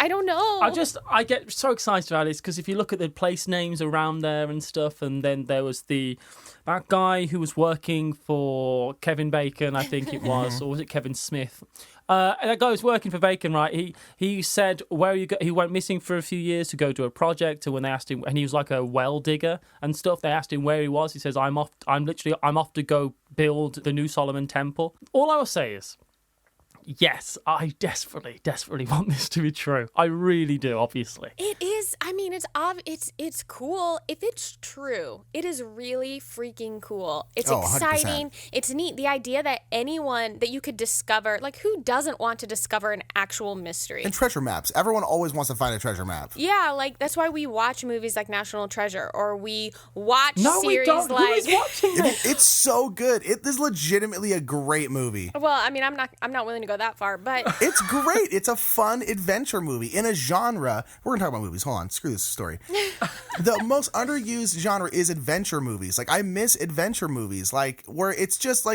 don't know. I get so excited about this because if you look at the place names around there and stuff, and then there was that guy who was working for Kevin Bacon, I think it was, or was it Kevin Smith? And that guy was working for Bacon, right? He said where you go. He went missing for a few years to go to a project, and when they asked him, and he was like a well digger and stuff. They asked him where he was. He says, I'm off to go build the new Solomon Temple. All I will say is, yes, I desperately want this to be true. I really do, obviously. It is. I mean, it's cool. If it's true, it is really freaking cool. It's exciting. 100%. It's neat. The idea that anyone that you could discover, like, who doesn't want to discover an actual mystery? And treasure maps. Everyone always wants to find a treasure map. Yeah, like, that's why we watch movies like National Treasure, or we watch No, series we don't. like. Who is watching this? It's so good. It is legitimately a great movie. Well, I mean, I'm not willing to go that far, but It's great. It's a fun adventure movie in a genre. We're going to talk about movies. Hold on. Screw this story. The most underused genre is adventure movies. Like, I miss adventure movies. Like, where it's just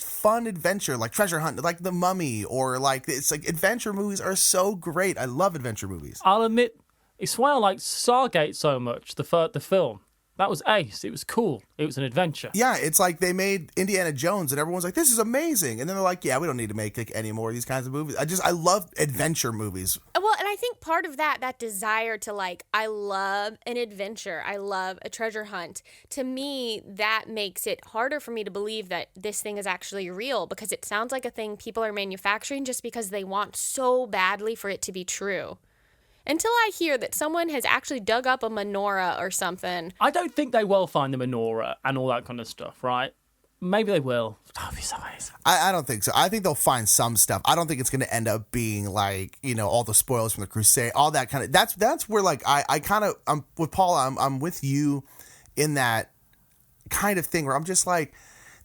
fun adventure, like Treasure Hunt, like The Mummy, or like, it's like adventure movies are so great. I love adventure movies. I'll admit, it's why I like Stargate so much, the film. That was ace. It was cool. It was an adventure. Yeah, it's like they made Indiana Jones and everyone's like, this is amazing. And then they're like, yeah, we don't need to make like any more of these kinds of movies. I love adventure movies. well, and I think part of that desire to like, I love an adventure, I love a treasure hunt. To me, that makes it harder for me to believe that this thing is actually real, because it sounds like a thing people are manufacturing just because they want so badly for it to be true. Until I hear that someone has actually dug up a menorah or something. I don't think they will find the menorah and all that kind of stuff, right? Maybe they will. That'd be so amazing. I don't think so. I think they'll find some stuff. I don't think it's going to end up being like, all the spoils from the Crusade, all that kind of. That's where like I kind of I'm with Paula. I'm with you in that kind of thing where I'm just like,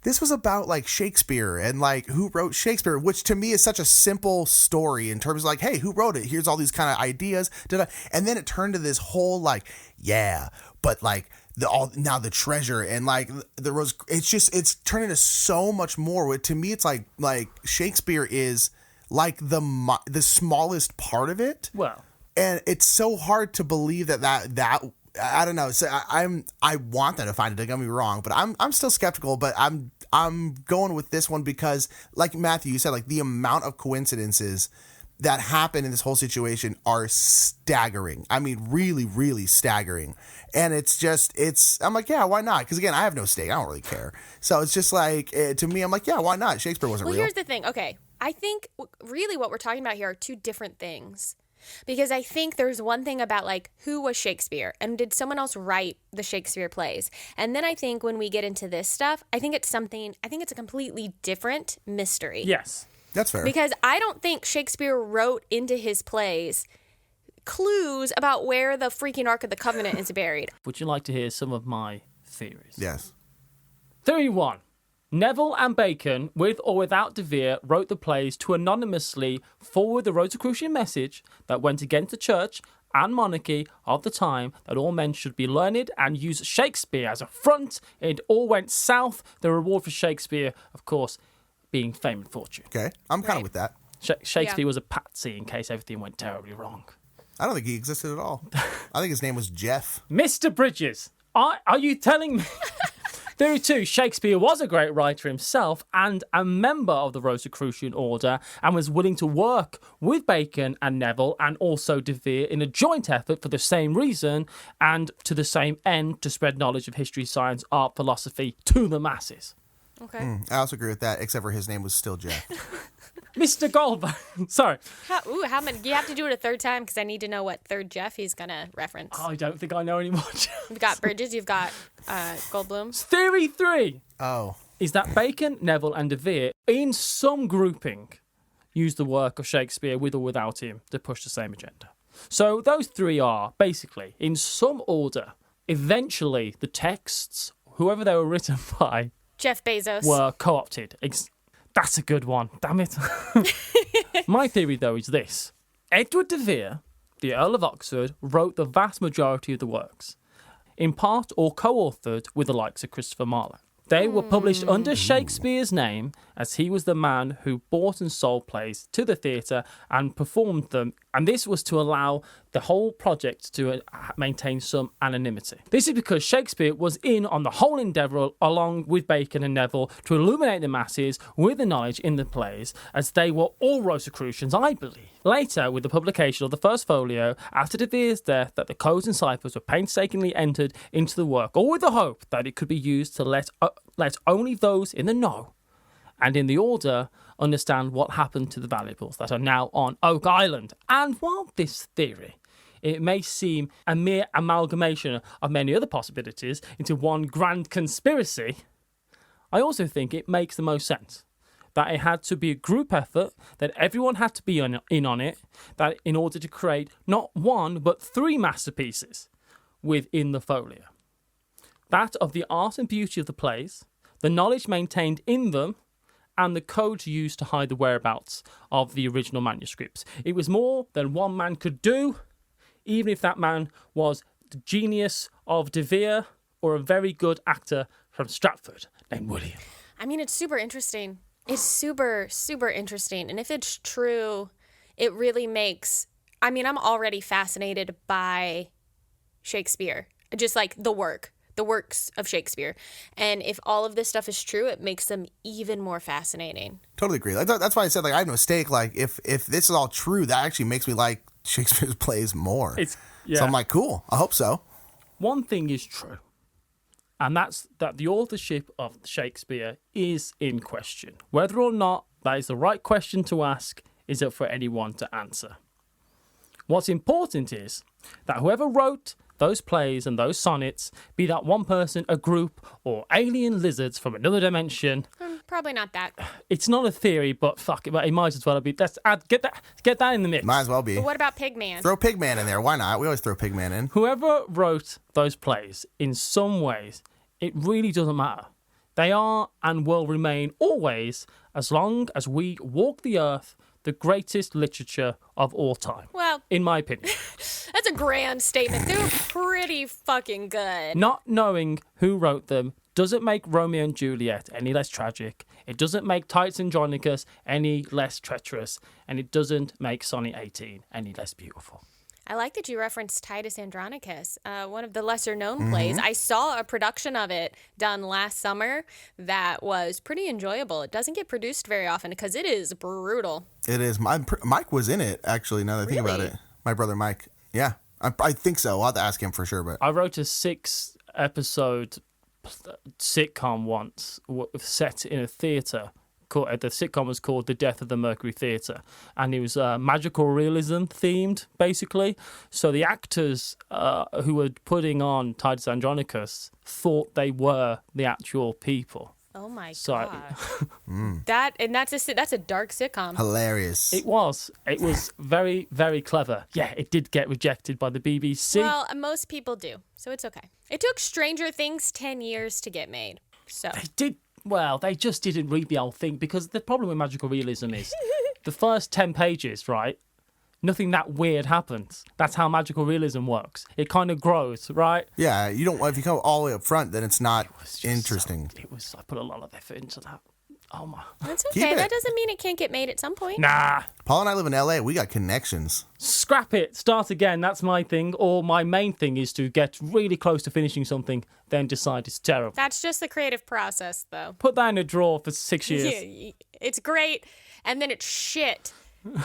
this was about like Shakespeare and like who wrote Shakespeare, which to me is such a simple story in terms of like, hey, who wrote it? Here's all these kind of ideas. And then it turned to this whole like, yeah, but like. Now the treasure and like the rose, it's turned into so much more. To me, it's like Shakespeare is like the smallest part of it. Well, and it's so hard to believe that I don't know. So I want them to find it. Don't get me wrong, but I'm still skeptical. But I'm going with this one because, like Matthew, you said, like the amount of coincidences that happen in this whole situation are staggering. I mean, really, really staggering. And I'm like, yeah, why not? Because again, I have no stake. I don't really care. So it's just like, to me, I'm like, yeah, why not? Shakespeare wasn't real. Well, here's the thing. Okay. I think really what we're talking about here are two different things. Because I think there's one thing about like, who was Shakespeare? And did someone else write the Shakespeare plays? And then I think when we get into this stuff, I think it's a completely different mystery. yes. That's fair. Because I don't think Shakespeare wrote into his plays clues about where the freaking Ark of the Covenant is buried. Would you like to hear some of my theories? Yes. Theory 1. Neville and Bacon, with or without De Vere, wrote the plays to anonymously forward the Rosicrucian message that went against the church and monarchy of the time, that all men should be learned and use Shakespeare as a front. It all went south. The reward for Shakespeare, of course, being fame and fortune. Okay. I'm kind of with that. Shakespeare was a patsy in case everything went terribly wrong. I don't think he existed at all. I think his name was Jeff. Mr. Bridges, are you telling me... Theory 2, Shakespeare was a great writer himself and a member of the Rosicrucian order and was willing to work with Bacon and Neville and also De Vere in a joint effort for the same reason and to the same end, to spread knowledge of history, science, art, philosophy to the masses. Okay. I also agree with that, except for his name was still Jeff. Mr. Goldberg, sorry. How many? You have to do it a third time because I need to know what third Jeff he's going to reference. I don't think I know anymore. You've got Bridges, you've got Goldblum. Theory 3 Oh. is that Bacon, Neville and De Vere, in some grouping, used the work of Shakespeare with or without him to push the same agenda. So those three are, basically, in some order, eventually the texts, whoever they were written by, Jeff Bezos. were co-opted. That's a good one. Damn it. My theory, though, is this. Edward de Vere, the Earl of Oxford, wrote the vast majority of the works, in part or co-authored with the likes of Christopher Marlowe. They were published under Shakespeare's name, as he was the man who bought and sold plays to the theatre and performed them, and this was to allow the whole project to maintain some anonymity. This is because Shakespeare was in on the whole endeavour, along with Bacon and Neville, to illuminate the masses with the knowledge in the plays, as they were all Rosicrucians, I believe. Later, with the publication of the first folio, after De Vere's death, that the codes and ciphers were painstakingly entered into the work, all with the hope that it could be used to let only those in the know and in the order understand what happened to the valuables that are now on Oak Island. And while this theory, it may seem a mere amalgamation of many other possibilities into one grand conspiracy, I also think it makes the most sense. That it had to be a group effort, that everyone had to be in on it, that in order to create not one but three masterpieces within the folio. That of the art and beauty of the plays, the knowledge maintained in them, and the codes used to hide the whereabouts of the original manuscripts. It was more than one man could do, even if that man was the genius of De Vere or a very good actor from Stratford named William. I mean, it's super interesting. It's super, super interesting. And if it's true, it really makes... I mean, I'm already fascinated by Shakespeare. Just like the work. the works of Shakespeare. And if all of this stuff is true, it makes them even more fascinating. Totally agree. Like, that's why I said, like, I have no stake. Like, if this is all true, that actually makes me like Shakespeare's plays more. So I'm like, cool. I hope so. One thing is true, and that's that the authorship of Shakespeare is in question. Whether or not that is the right question to ask is up for anyone to answer. What's important is that whoever wrote those plays and those sonnets, be that one person, a group, or alien lizards from another dimension. Probably not that. It's not a theory, but fuck it, but it might as well be. Get that in the mix. Might as well be. But what about Pigman? Throw Pigman in there. Why not? We always throw Pigman in. Whoever wrote those plays, in some ways, it really doesn't matter. They are and will remain always, as long as we walk the earth, the greatest literature of all time. Well, in my opinion. That's a grand statement. They were pretty fucking good. Not knowing who wrote them doesn't make Romeo and Juliet any less tragic. It doesn't make Titus Andronicus any less treacherous. And it doesn't make Sonnet 18 any less beautiful. I like that you referenced Titus Andronicus, one of the lesser-known plays. I saw a production of it done last summer that was pretty enjoyable. It doesn't get produced very often because it is brutal. It is. Mike was in it, actually, now that I think about it. My brother Mike. Yeah, I think so. I'll have to ask him for sure. But I wrote a 6-episode sitcom once set in a theatre. The sitcom was called The Death of the Mercury Theatre, and it was magical realism themed, basically. So the actors who were putting on Titus Andronicus thought they were the actual people. Oh my god! That's a dark sitcom. Hilarious. It was very, very clever. Yeah, it did get rejected by the BBC. Well, most people do, so it's okay. It took Stranger Things 10 years to get made. So they did. Well, they just didn't read the whole thing, because the problem with magical realism is the first 10 pages, right? Nothing that weird happens. That's how magical realism works. It kind of grows, right? Yeah, you don't. If you come all the way up front, then it's not interesting. I put a lot of effort into that. Oh my. That's okay. That doesn't mean it can't get made at some point. Nah. Paul and I live in LA. We got connections. Scrap it. Start again. That's my thing. Or my main thing is to get really close to finishing something, then decide it's terrible. That's just the creative process, though. Put that in a drawer for 6 years. Yeah, it's great, and then it's shit.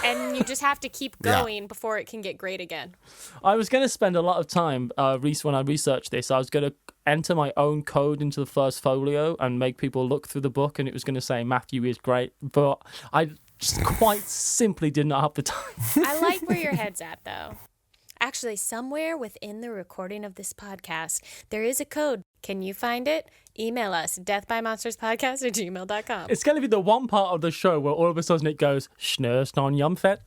And you just have to keep going before it can get great again. I was going to spend a lot of time when I researched this. I was going to enter my own code into the first folio and make people look through the book, and it was going to say Matthew is great, but I just quite simply did not have the time. I like where your head's at, though. Actually, somewhere within the recording of this podcast, there is a code. Can you find it? Email us, deathbymonsterspodcast@gmail.com. It's going to be the one part of the show where all of a sudden it goes, schnurst on yumfet.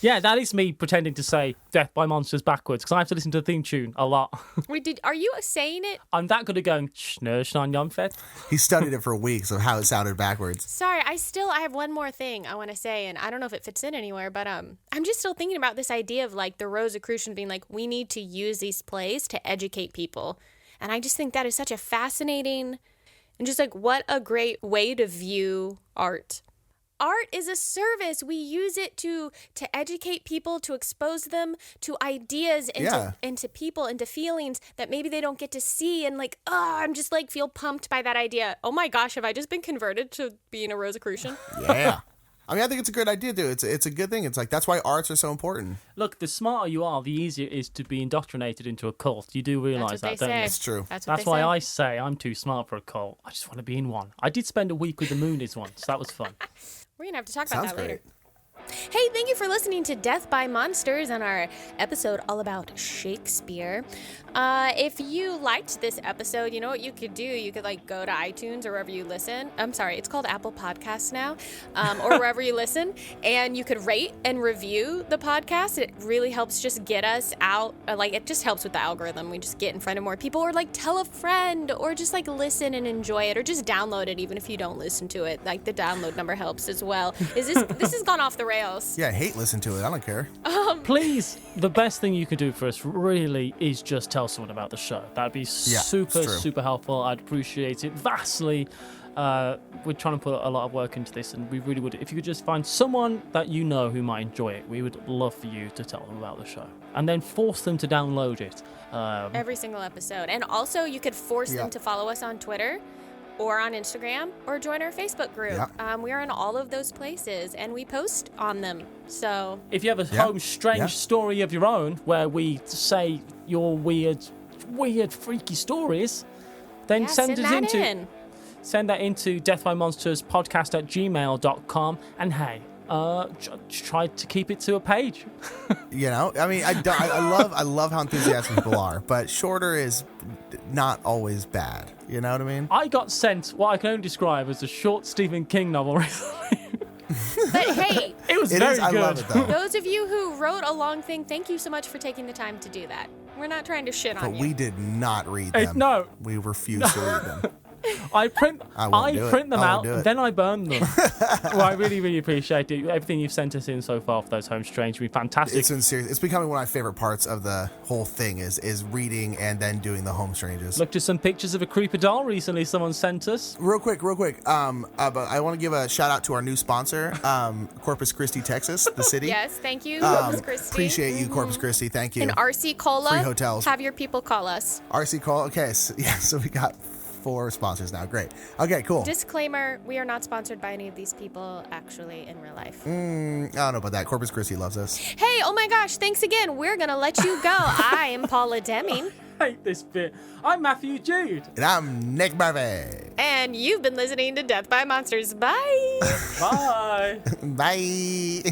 Yeah, that is me pretending to say Death by Monsters backwards, because I have to listen to the theme tune a lot. Wait, are you saying it? I'm that good at going, schnurst on yumfet. He studied it for weeks of how it sounded backwards. Sorry, I have one more thing I want to say, and I don't know if it fits in anywhere, but I'm just still thinking about this idea of like the Rosicrucians being like, we need to use these plays to educate people. And I just think that is such a fascinating and just like what a great way to view art. Art is a service. We use it to educate people, to expose them to ideas and to people and to feelings that maybe they don't get to see. And like, I'm just like feel pumped by that idea. Oh my gosh, have I just been converted to being a Rosicrucian? Yeah. I mean, I think it's a good idea, too. It's a good thing. It's like, that's why arts are so important. Look, the smarter you are, the easier it is to be indoctrinated into a cult. You do realise that, don't you? That's true. That's why I say I'm too smart for a cult. I just want to be in one. I did spend a week with the Moonies once. That was fun. We're going to have to talk about that later. Great. Hey, thank you for listening to Death by Monsters on our episode all about Shakespeare. If you liked this episode, you know what you could do? You could like go to iTunes or wherever you listen. I'm sorry, it's called Apple Podcasts now, or wherever you listen, and you could rate and review the podcast. It really helps just get us out. It just helps with the algorithm. We just get in front of more people, or like tell a friend, or just like listen and enjoy it, or just download it even if you don't listen to it. Like the download number helps as well. This has gone off the rails. Yeah, I hate listening to it. I don't care. Please, the best thing you can do for us really is just tell someone about the show. That'd be super helpful. I'd appreciate it vastly. We're trying to put a lot of work into this, and we really would. If you could just find someone that you know who might enjoy it, we would love for you to tell them about the show, and then force them to download it. Every single episode. And also, you could force them to follow us on Twitter or on Instagram or join our Facebook group. We are in all of those places, and we post on them. So if you have a home strange story of your own where we say your weird, freaky stories, then send that into deathbymonsterspodcast@gmail.com, and hey, try to keep it to a page. You know, I mean, I love how enthusiastic people are, but shorter is not always bad. You know what I mean? I got sent what I can only describe as a short Stephen King novel recently. But hey, it was very good. I love it, though. Those of you who wrote a long thing, thank you so much for taking the time to do that. We're not trying to shit on you. But we did not read them. No. We refuse to read them. I print them out, then I burn them. Well, I really, really appreciate it. Everything you've sent us in so far for those Home Strange will be fantastic. It's been serious. It's becoming one of my favorite parts of the whole thing is reading and then doing the Home Stranges. Looked at some pictures of a creeper doll recently someone sent us. Real quick. But I want to give a shout out to our new sponsor, Corpus Christi, Texas, the city. Yes, thank you, Corpus Christi. Appreciate you, Corpus Christi. Thank you. And RC Cola. Free hotels. Have your people call us. RC Cola. Okay, so we got 4 sponsors now. Great. Okay, cool. Disclaimer, we are not sponsored by any of these people actually in real life. I don't know about that. Corpus Christi loves us. Hey, oh my gosh, thanks again. We're going to let you go. I am Paula Deming. I hate this bit. I'm Matthew Jude. And I'm Nick Murphy. And you've been listening to Death by Monsters. Bye. Bye. Bye.